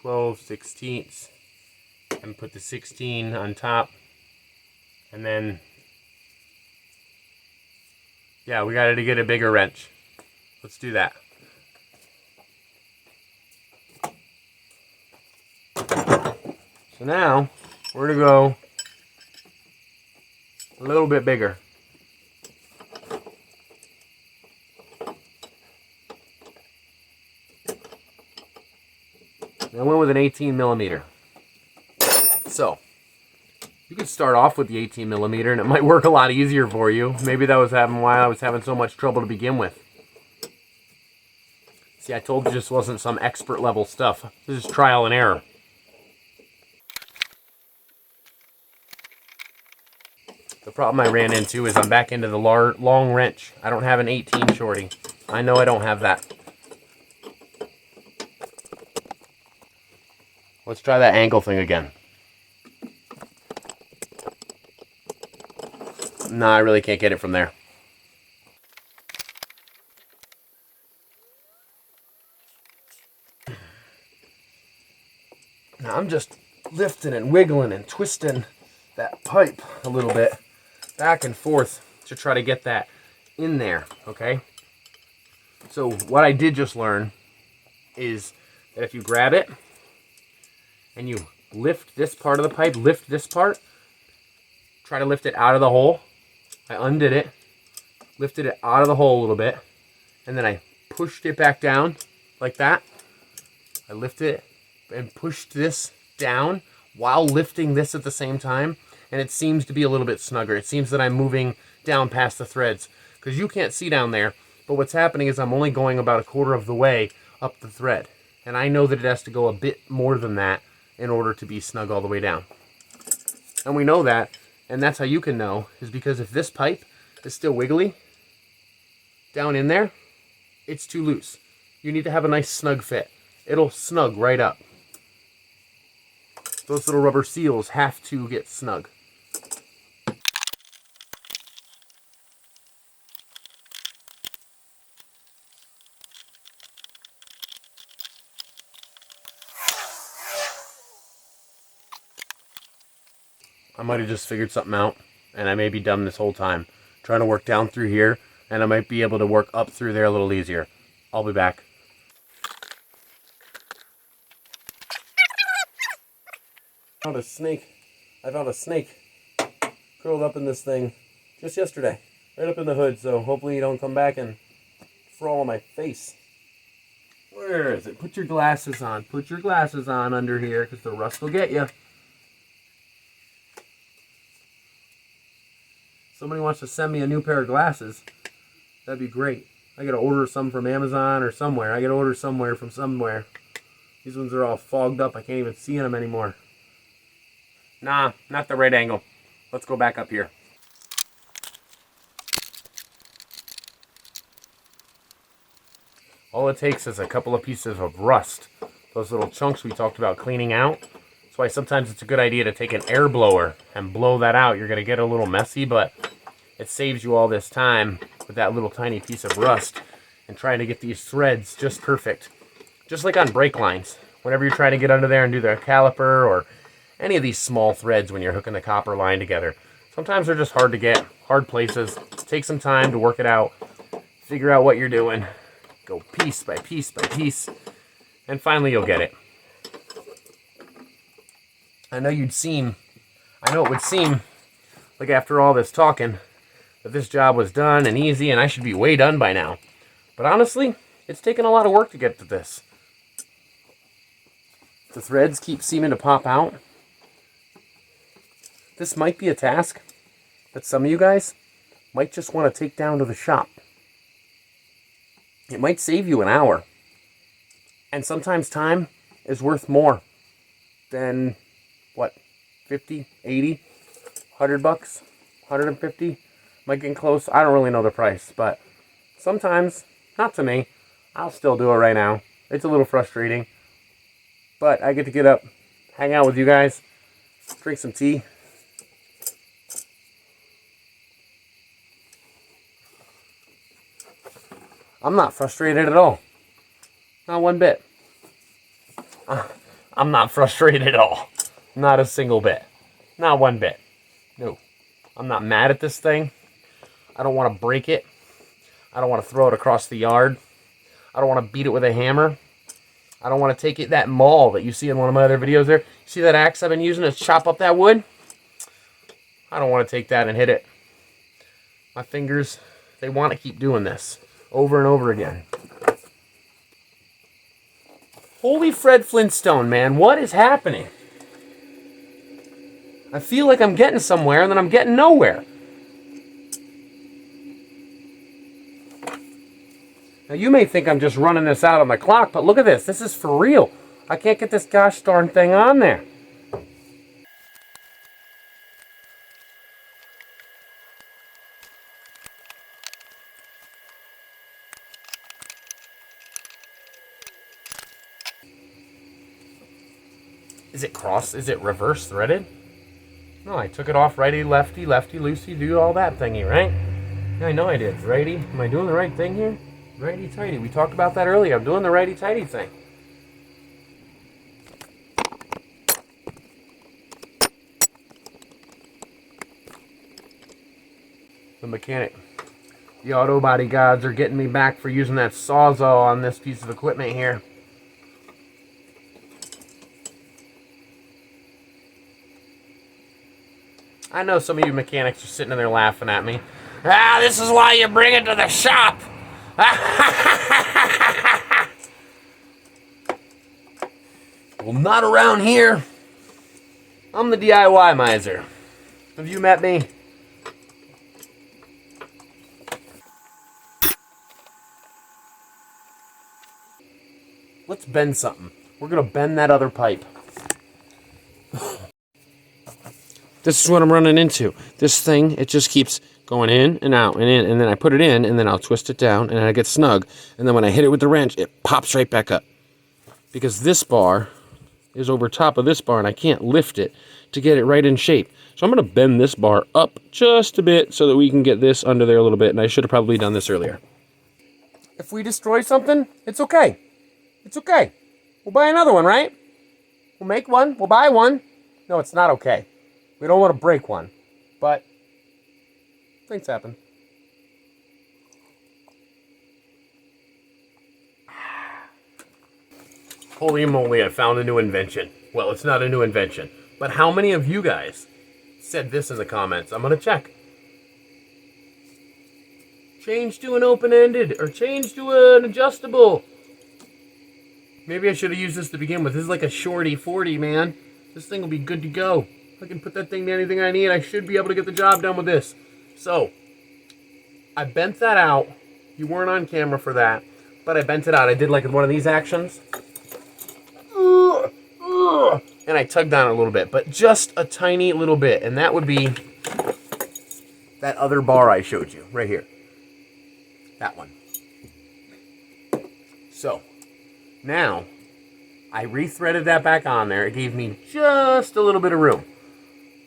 12/16 and put the 16 on top, and then yeah, we got to get a bigger wrench. Let's do that. So now we're gonna go a little bit bigger. I went with an 18 millimeter. So, you could start off with the 18 millimeter and it might work a lot easier for you. Maybe that was why I was having so much trouble to begin with. See, I told you this wasn't some expert level stuff. This is trial and error. The problem I ran into is I'm back into the long wrench. I don't have an 18 shorty. I know I don't have that. Let's try that angle thing again. No, I really can't get it from there. Now I'm just lifting and wiggling and twisting that pipe a little bit back and forth to try to get that in there, okay? So what I did just learn is that if you grab it and you lift this part of the pipe, lift this part, try to lift it out of the hole. I undid it, lifted it out of the hole a little bit, and then I pushed it back down like that. I lifted it and pushed this down while lifting this at the same time, and it seems to be a little bit snugger. It seems that I'm moving down past the threads, because you can't see down there, but what's happening is I'm only going about a quarter of the way up the thread, and I know that it has to go a bit more than that in order to be snug all the way down. And we know that, and that's how you can know, is because if this pipe is still wiggly down in there, it's too loose. You need to have a nice snug fit. It'll snug right up. Those little rubber seals have to get snug. I might have just figured something out, and I may be dumb this whole time, trying to work down through here, and I might be able to work up through there a little easier. I'll be back. I found a snake curled up in this thing just yesterday, right up in the hood, so hopefully you don't come back and fall on my face. Where is it? Put your glasses on. Put your glasses on under here, because the rust will get you. Somebody wants to send me a new pair of glasses, that'd be great. I gotta order some from Amazon or somewhere. I gotta order somewhere from somewhere. These ones are all fogged up. I can't even see them anymore. Nah, not the right angle. Let's go back up here. All it takes is a couple of pieces of rust. Those little chunks we talked about cleaning out. That's why sometimes it's a good idea to take an air blower and blow that out. You're gonna get a little messy, but it saves you all this time with that little tiny piece of rust and trying to get these threads just perfect. Just like on brake lines. Whenever you're trying to get under there and do the caliper or any of these small threads when you're hooking the copper line together. Sometimes they're just hard to get, hard places. Take some time to work it out, figure out what you're doing, go piece by piece by piece, and finally you'll get it. I know it would seem like after all this talking that this job was done and easy and I should be way done by now. But honestly, it's taken a lot of work to get to this. The threads keep seeming to pop out. This might be a task that some of you guys might just want to take down to the shop. It might save you an hour. And sometimes time is worth more than, what, 50, 80, 100 bucks, 150? Am I getting close? I don't really know the price, but sometimes, not to me, I'll still do it right now. It's a little frustrating, but I get to get up, hang out with you guys, drink some tea. I'm not frustrated at all. Not one bit. I'm not frustrated at all. Not a single bit. Not one bit. No. I'm not mad at this thing. I don't want to break it. I don't want to throw it across the yard. I don't want to beat it with a hammer. I don't want to take it, that maul that you see in one of my other videos there. See that axe I've been using to chop up that wood? I don't want to take that and hit it. My fingers, they want to keep doing this over and over again. Holy Fred Flintstone, man. What is happening? I feel like I'm getting somewhere and then I'm getting nowhere. Now you may think I'm just running this out on the clock, but look at this. This is for real. I can't get this gosh darn thing on there. Is it cross? Is it reverse threaded? No, I took it off righty, lefty, lefty, loosey, do all that thingy, right? Yeah, I know I did. Righty. Am I doing the right thing here? Righty tighty. We talked about that earlier. I'm doing the righty tighty thing. the mechanic. The auto body gods are getting me back for using that Sawzall on this piece of equipment here. I know some of you mechanics are sitting in there laughing at me. Ah, this is why you bring it to the shop. Well, not around here. I'm the DIY miser. Have you met me? Let's bend something. We're gonna bend that other pipe. This is what I'm running into. This thing, it just keeps going in and out and in, and then I put it in, and then I'll twist it down, and then I get snug, and then when I hit it with the wrench, it pops right back up. Because this bar is over top of this bar, and I can't lift it to get it right in shape. So I'm gonna bend this bar up just a bit so that we can get this under there a little bit, and I should have probably done this earlier. If we destroy something, it's okay. It's okay. We'll buy another one, right? We'll make one. We'll buy one. No, it's not okay. We don't want to break one. But things happen. Holy moly, I found a new invention. Well, it's not a new invention. But how many of you guys said this in the comments? I'm going to check. Change to an open-ended, or change to an adjustable. Maybe I should have used this to begin with. This is like a shorty 40, man. This thing will be good to go. I can put that thing to anything I need. I should be able to get the job done with this. So, I bent that out. You weren't on camera for that, but I bent it out. I did like one of these actions. And I tugged on it a little bit, but just a tiny little bit. And that would be that other bar I showed you right here. That one. So, now, I rethreaded that back on there. It gave me just a little bit of room.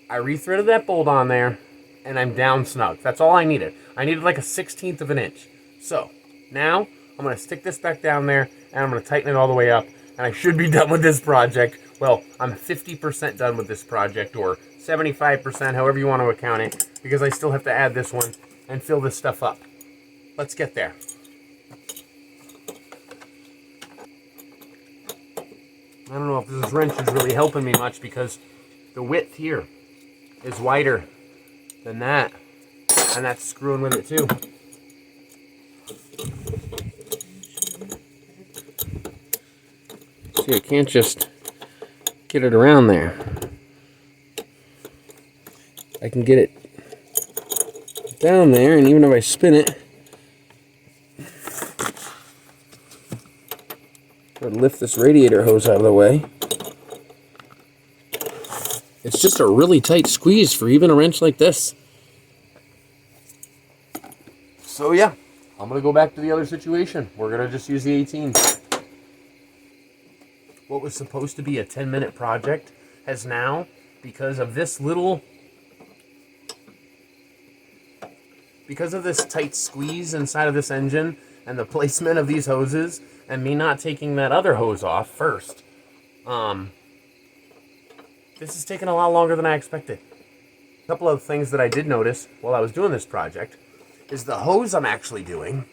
I rethreaded that bolt on there, and I'm down snug. That's all I needed. I needed like a 1/16 of an inch. So, now, I'm going to stick this back down there, and I'm going to tighten it all the way up, and I should be done with this project. Well, I'm 50% done with this project, or 75%, however you want to account it, because I still have to add this one and fill this stuff up. Let's get there. I don't know if this wrench is really helping me much because the width here is wider than that, and that's screwing with it too. See, I can't just get it around there. I can get it down there, and even if I spin it, lift this radiator hose out of the way. It's just a really tight squeeze for even a wrench like this. So yeah, I'm going to go back to the other situation. We're going to just use the 18. What was supposed to be a 10-minute project has now, because of this tight squeeze inside of this engine and the placement of these hoses, and me not taking that other hose off first, this is taking a lot longer than I expected. A couple of things that I did notice while I was doing this project is the hose I'm actually doing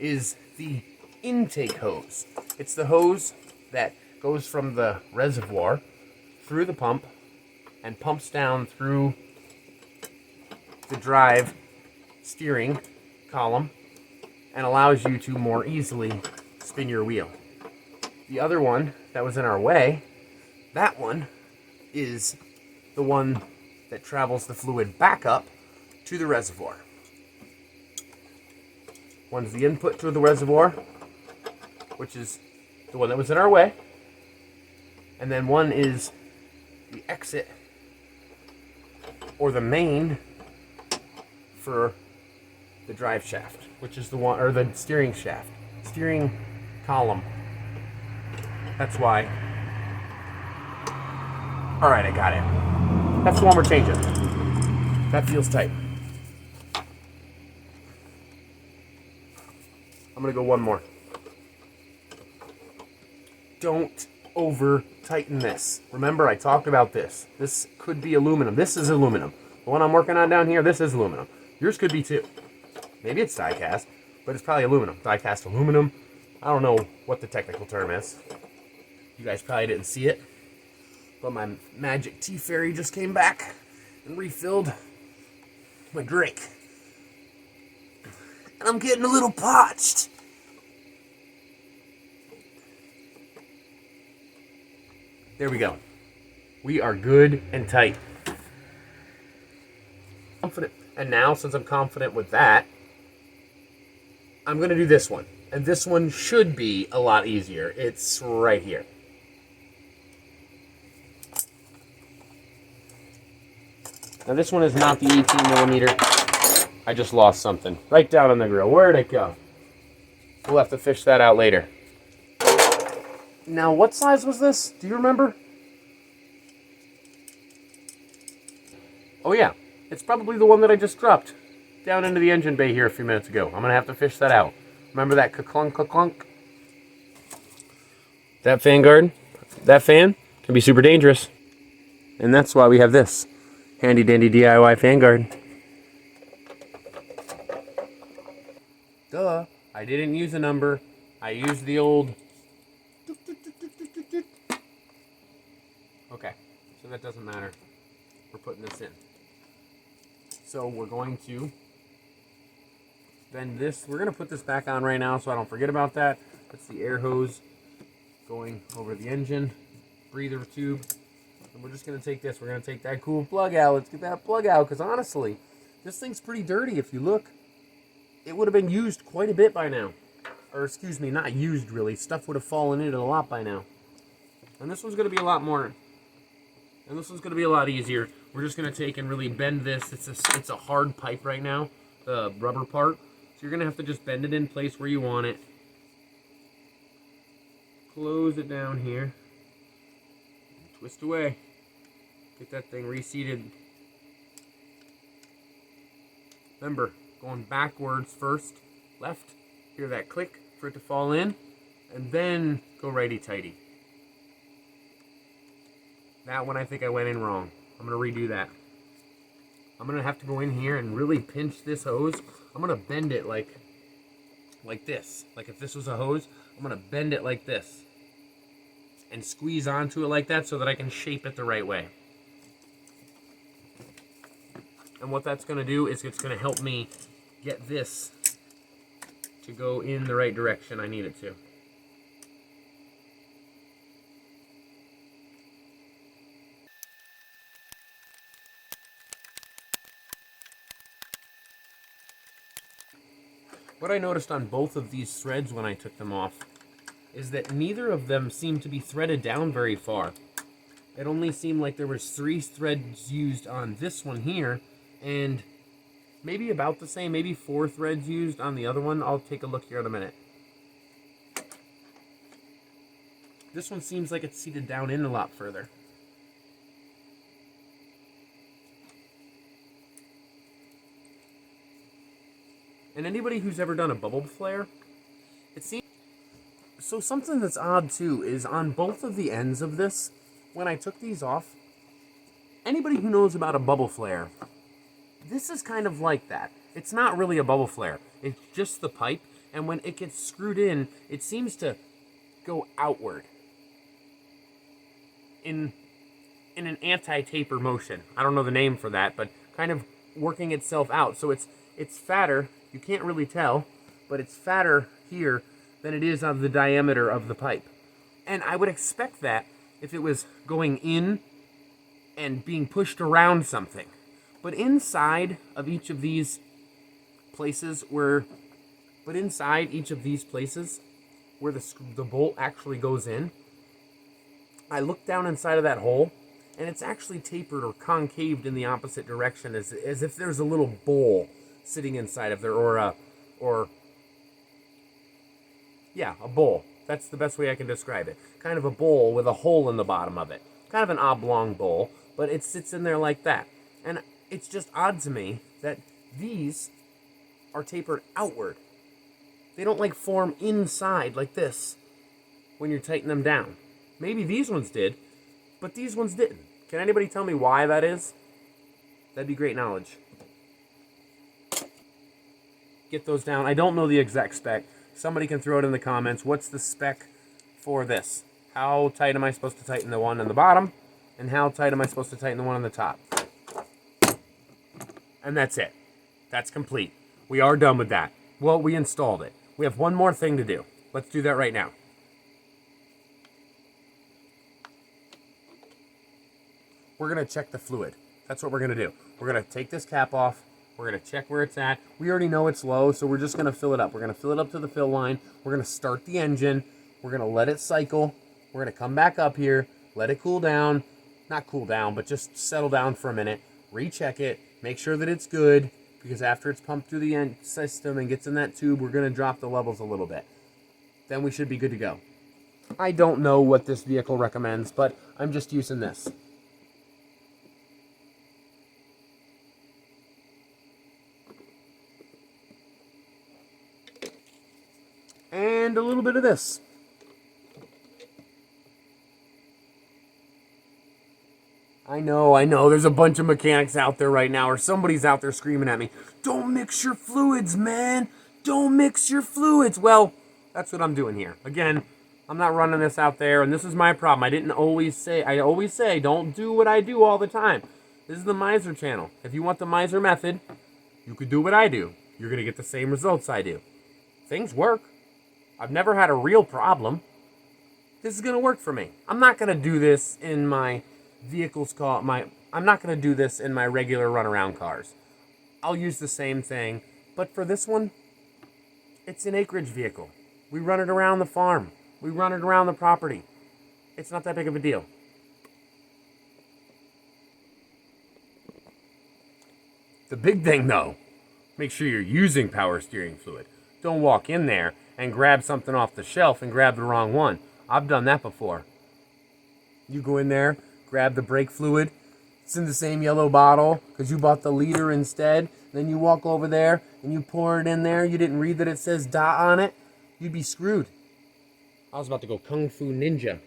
is the intake hose. It's the hose that goes from the reservoir through the pump and pumps down through the drive steering column and allows you to more easily spin your wheel. The other one that was in our way, that one is the one that travels the fluid back up to the reservoir. One's the input to the reservoir, which is the one that was in our way, and then one is the exit or the main for the drive shaft, which is the one, or the steering shaft, steering column. That's why. All right, I got it. That's the one we're changing. That feels tight. I'm gonna go one more. Don't over tighten this. Remember, I talked about this. This could be aluminum. This is aluminum. The one I'm working on down here, this is aluminum. Yours could be too. Maybe it's die cast, but it's probably aluminum. Die cast aluminum. I don't know what the technical term is. You guys probably didn't see it, but my magic tea fairy just came back and refilled my drink. And I'm getting a little parched. There we go. We are good and tight. Confident. And now, since I'm confident with that, I'm going to do this one. And this one should be a lot easier. It's right here. Now this one is not the 18 millimeter. I just lost something right down on the grill. Where'd it go? We'll have to fish that out later. Now, what size was this? Do you remember? Oh yeah, it's probably the one that I just dropped down into the engine bay here a few minutes ago. I'm going to have to fish that out. Remember that ka-clunk, ka-clunk? That fan guard, that fan can be super dangerous. And that's why we have this handy dandy DIY fan guard. Duh, I didn't use a number. I used the old... Okay, so that doesn't matter. We're putting this in. So we're going to bend this. We're going to put this back on right now so I don't forget about that. That's the air hose going over the engine, breather tube. And we're just going to take this. We're going to take that cool plug out. Let's get that plug out because honestly, this thing's pretty dirty if you look. It would have been used quite a bit by now. Or excuse me, not used really. Stuff would have fallen in it a lot by now. And this one's going to be a lot more. And this one's going to be a lot easier. We're just going to take and really bend this. It's a hard pipe right now, the rubber part. So you're going to have to just bend it in place where you want it. Close it down here. Twist away. Get that thing reseated. Remember, going backwards first, left. Hear that click for it to fall in. And then go righty-tighty. That one I think I went in wrong. I'm going to redo that. I'm going to have to go in here and really pinch this hose. I'm going to bend it like this. Like if this was a hose, I'm going to bend it like this. And squeeze onto it like that so that I can shape it the right way. And what that's going to do is it's going to help me get this to go in the right direction I need it to. What I noticed on both of these threads when I took them off is that neither of them seemed to be threaded down very far. It only seemed like there was 3 threads used on this one here, and maybe about the same, maybe 4 threads used on the other one. I'll take a look here in a minute. This one seems like it's seated down in a lot further. And anybody who's ever done a bubble flare, it seems... So something that's odd too is on both of the ends of this, when I took these off, anybody who knows about a bubble flare, this is kind of like that. It's not really a bubble flare. It's just the pipe, and when it gets screwed in, it seems to go outward in an anti-taper motion. I don't know the name for that, but kind of working itself out. So it's fatter. You can't really tell, but it's fatter here than it is on the diameter of the pipe. And I would expect that if it was going in and being pushed around something. But inside of each of these places where the bolt actually goes in, I looked down inside of that hole, and it's actually tapered or concaved in the opposite direction, as if there's a little bowl sitting inside of there, a bowl. That's the best way I can describe it. Kind of a bowl with a hole in the bottom of it. Kind of an oblong bowl, but it sits in there like that. And it's just odd to me that these are tapered outward. They don't like form inside like this when you're tightening them down. Maybe these ones did, but these ones didn't. Can anybody tell me why that is? That'd be great knowledge. get those down. I don't know the exact spec. Somebody can throw it in the comments. What's the spec for this? How tight am I supposed to tighten the one on the bottom? And how tight am I supposed to tighten the one on the top? And that's it. That's complete. We are done with that. Well, we installed it. We have one more thing to do. Let's do that right now. We're going to check the fluid. That's what we're going to do. We're going to take this cap off. We're going to check where it's at. We already know it's low, so we're just going to fill it up. We're going to fill it up to the fill line. We're going to start the engine. We're going to let it cycle. We're going to come back up here, let it cool down. Not cool down, but just settle down for a minute. Recheck it. Make sure that it's good, because after it's pumped through the end system and gets in that tube, we're going to drop the levels a little bit. Then we should be good to go. I don't know what this vehicle recommends, but I'm just using this. And a little bit of this. I know, there's a bunch of mechanics out there right now, or somebody's out there screaming at me, don't mix your fluids, man. Don't mix your fluids. Well, that's what I'm doing here. Again, I'm not running this out there, and this is my problem. I always say, don't do what I do all the time. This is the Mizer channel. If you want the Mizer method, you could do what I do. You're going to get the same results I do. Things work. I've never had a real problem. This is going to work for me. I'm not going to do this in my I'm not going to do this in my regular runaround cars. I'll use the same thing, but for this one, it's an acreage vehicle. We run it around the farm. We run it around the property. It's not that big of a deal. The big thing, though, make sure you're using power steering fluid. Don't walk in there and grab something off the shelf and grab the wrong one. I've done that before. You go in there, grab the brake fluid. It's in the same yellow bottle because you bought the liter instead. Then you walk over there and you pour it in there. You didn't read that it says DOT on it. You'd be screwed. I was about to go Kung Fu Ninja.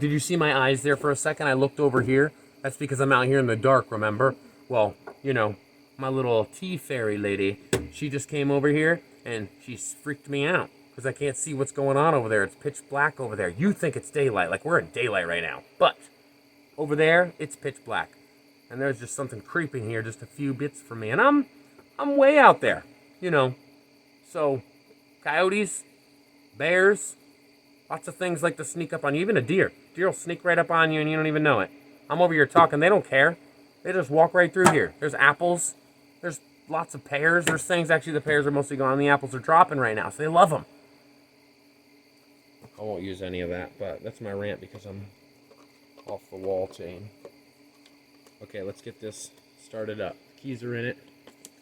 Did you see my eyes there for a second? I looked over here. That's because I'm out here in the dark, remember? Well, you know, my little tea fairy lady, she just came over here and she freaked me out. Because I can't see what's going on over there. It's pitch black over there. You think it's daylight, like we're in daylight right now. But over there, it's pitch black. And there's just something creeping here just a few bits from me. And I'm way out there, you know. So, coyotes, bears, lots of things like to sneak up on you. Even a deer. Deer will sneak right up on you and you don't even know it. I'm over here talking. They don't care. They just walk right through here. There's apples. There's lots of pears. There's things, actually the pears are mostly gone. The apples are dropping right now, so they love them. I won't use any of that, but that's my rant because I'm off the wall chain. Okay, let's get this started up. Keys are in it.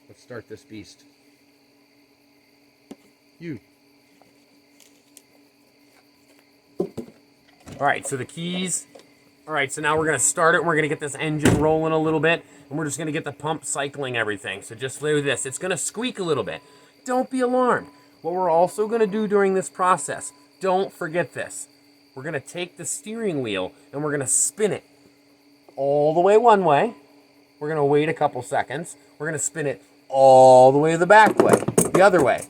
Let's start this beast. Alright, so the keys. Alright, so now we're going to start it. We're going to get this engine rolling a little bit. And we're just going to get the pump cycling everything. So just play with this. It's going to squeak a little bit. Don't be alarmed. What we're also going to do during this process, don't forget this. We're going to take the steering wheel and we're going to spin it all the way one way. We're going to wait a couple seconds. We're going to spin it all the way the back way, the other way.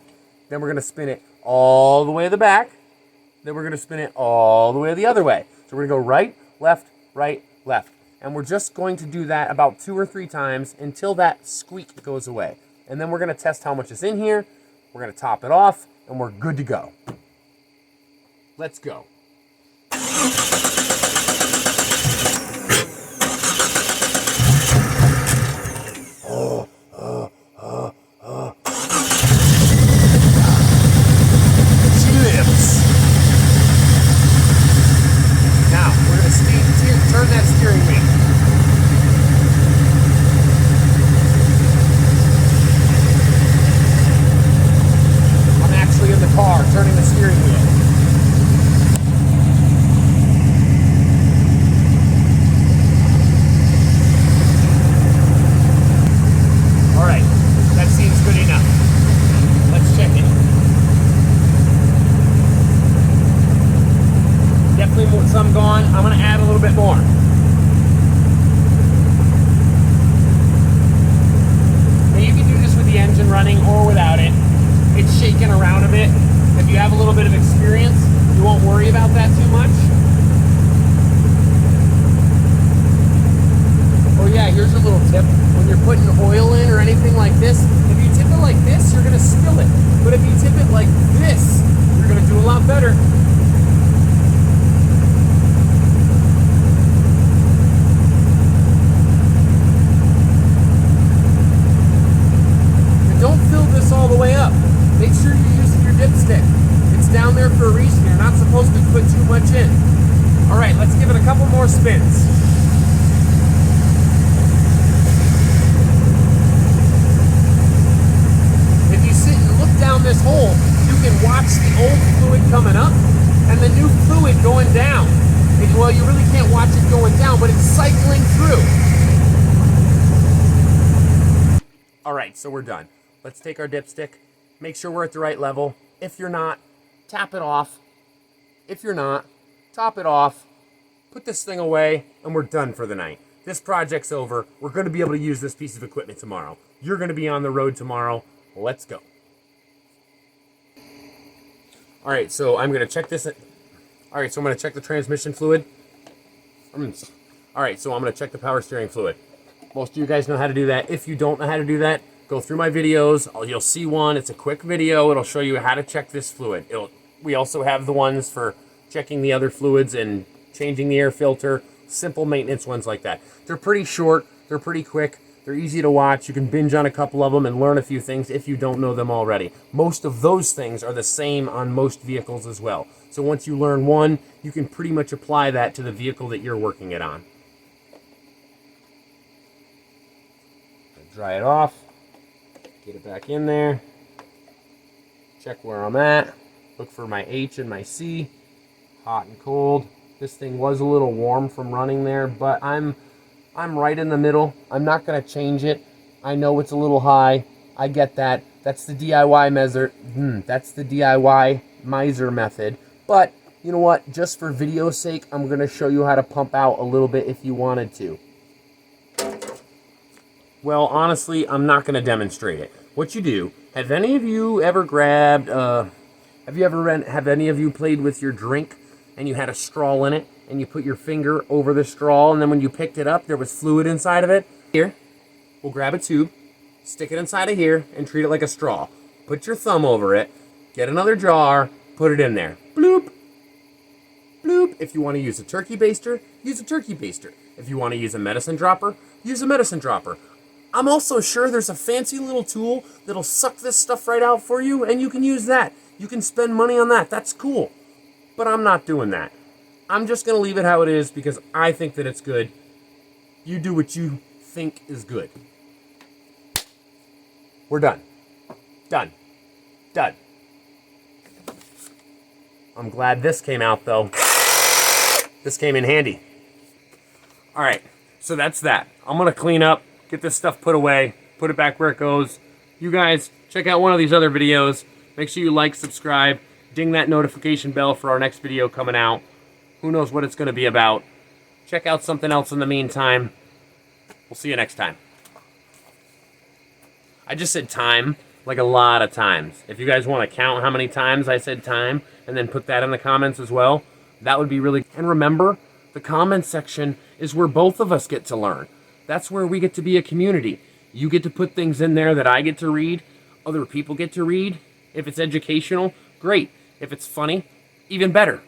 Then we're going to spin it all the way the back. Then we're going to spin it all the way the other way. So we're going to go right, left, right, left. And we're just going to do that about 2 or 3 times until that squeak goes away. And then we're going to test how much is in here. We're going to top it off and we're good to go. Let's go. She lives. Now, we're going to turn that steering wheel. I'm actually in the car turning the steering wheel. running or without it. It's shaking around a bit. If you have a little bit of experience, you won't worry about that too much. Oh yeah, here's a little tip. When you're putting oil in or anything like this, if you tip it like this, you're gonna spill it. But if you tip it like this, you're gonna do a lot better. And don't fill this all the way up. Make sure you're using your dipstick. It's down there for a reason. You're not supposed to put too much in. All right, let's give it a couple more spins. If you sit and look down this hole, you can watch the old fluid coming up and the new fluid going down. Well, you really can't watch it going down, but it's cycling through. All right, so we're done. Let's take our dipstick, make sure we're at the right level. If you're not, tap it off. If you're not, top it off, put this thing away, and we're done for the night. This project's over. We're gonna be able to use this piece of equipment tomorrow. You're gonna be on the road tomorrow. Let's go. All right, so I'm gonna check this. All right, so I'm gonna check the transmission fluid. All right, so I'm gonna check the power steering fluid. Most of you guys know how to do that. If you don't know how to do that, go through my videos. You'll see one. It's a quick video. It'll show you how to check this fluid. We also have the ones for checking the other fluids and changing the air filter. Simple maintenance ones like that. They're pretty short. They're pretty quick. They're easy to watch. You can binge on a couple of them and learn a few things if you don't know them already. Most of those things are the same on most vehicles as well. So once you learn one, you can pretty much apply that to the vehicle that you're working it on. Dry it off. Get it back in there. Check where I'm at. Look for my H and my C. Hot and cold. This thing was a little warm from running there, but I'm right in the middle. I'm not going to change it. I know it's a little high. I get that. That's the DIY measure. That's the DIY miser method. But you know what? Just for video's sake, I'm going to show you how to pump out a little bit if you wanted to. Well, honestly, I'm not going to demonstrate it. What you do, have any of you ever grabbed, have any of you played with your drink and you had a straw in it and you put your finger over the straw and then when you picked it up, there was fluid inside of it? Here, we'll grab a tube, stick it inside of here and treat it like a straw. Put your thumb over it, get another jar, put it in there. Bloop, bloop. If you want to use a turkey baster, use a turkey baster. If you want to use a medicine dropper, use a medicine dropper. I'm also sure there's a fancy little tool that'll suck this stuff right out for you, and you can use that. You can spend money on that. That's cool. But I'm not doing that. I'm just going to leave it how it is because I think that it's good. You do what you think is good. We're done. Done. Done. I'm glad this came out, though. This came in handy. All right, so that's that. I'm going to clean up. Get this stuff put away, put it back where it goes. You guys, check out one of these other videos. Make sure you like, subscribe, ding that notification bell for our next video coming out. Who knows what it's going to be about. Check out something else in the meantime. We'll see you next time. I just said time like a lot of times. If you guys want to count how many times I said time and then put that in the comments as well, that would be really... And remember, the comments section is where both of us get to learn. That's where we get to be a community. You get to put things in there that I get to read, other people get to read. If it's educational, great. If it's funny, even better.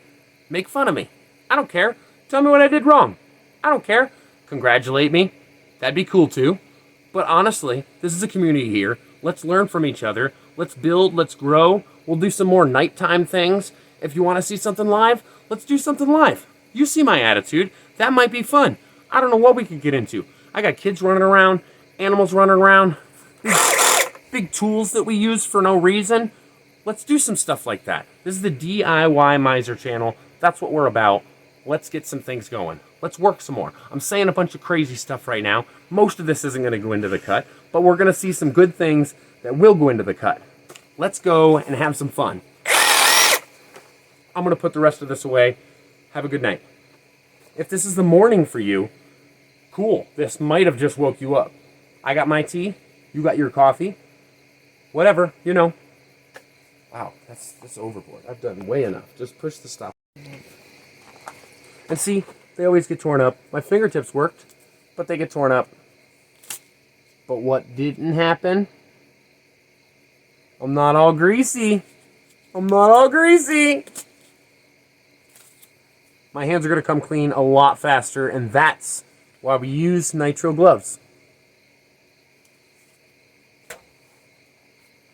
Make fun of me. I don't care. Tell me what I did wrong. I don't care. Congratulate me. That'd be cool too. But honestly, this is a community here. Let's learn from each other. Let's build, let's grow. We'll do some more nighttime things. If you want to see something live, let's do something live. You see my attitude. That might be fun. I don't know what we could get into. I got kids running around, animals running around, big tools that we use for no reason. Let's do some stuff like that. This is the DIY Miser channel. That's what we're about. Let's get some things going. Let's work some more. I'm saying a bunch of crazy stuff right now. Most of this isn't going to go into the cut, but we're going to see some good things that will go into the cut. Let's go and have some fun. I'm going to put the rest of this away. Have a good night. If this is the morning for you, cool. This might have just woke you up. I got my tea. You got your coffee. whatever, you know. Wow, that's overboard. I've done way enough. Just push the stop. And see, they always get torn up. My fingertips worked, but they get torn up. But what didn't happen? I'm not all greasy. I'm not all greasy. My hands are going to come clean a lot faster, and that's why we use nitro gloves.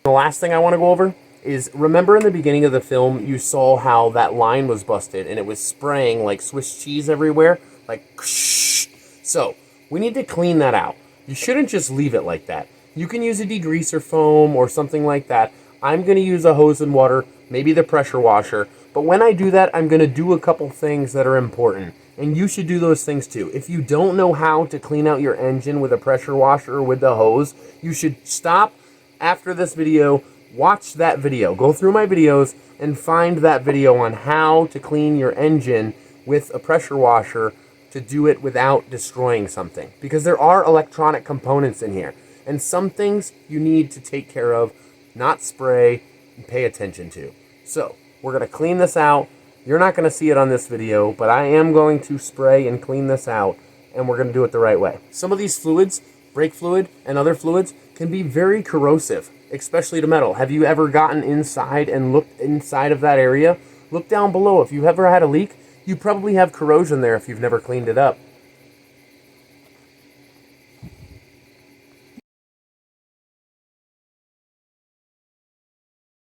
The last thing I want to go over is, remember in the beginning of the film, you saw how that line was busted and it was spraying like Swiss cheese everywhere? Like, so we need to clean that out. You shouldn't just leave it like that. You can use a degreaser foam or something like that. I'm going to use a hose and water, maybe the pressure washer. But when I do that, I'm going to do a couple things that are important. And you should do those things too. If you don't know how to clean out your engine with a pressure washer or with the hose, you should stop after this video, watch that video. Go through my videos and find that video on how to clean your engine with a pressure washer to do it without destroying something. Because there are electronic components in here. And some things you need to take care of, not spray, and pay attention to. So, we're going to clean this out. You're not going to see it on this video, but I am going to spray and clean this out, and we're going to do it the right way. Some of these fluids, brake fluid and other fluids, can be very corrosive, especially to metal. Have you ever gotten inside and looked inside of that area? Look down below. If you've ever had a leak, you probably have corrosion there if you've never cleaned it up.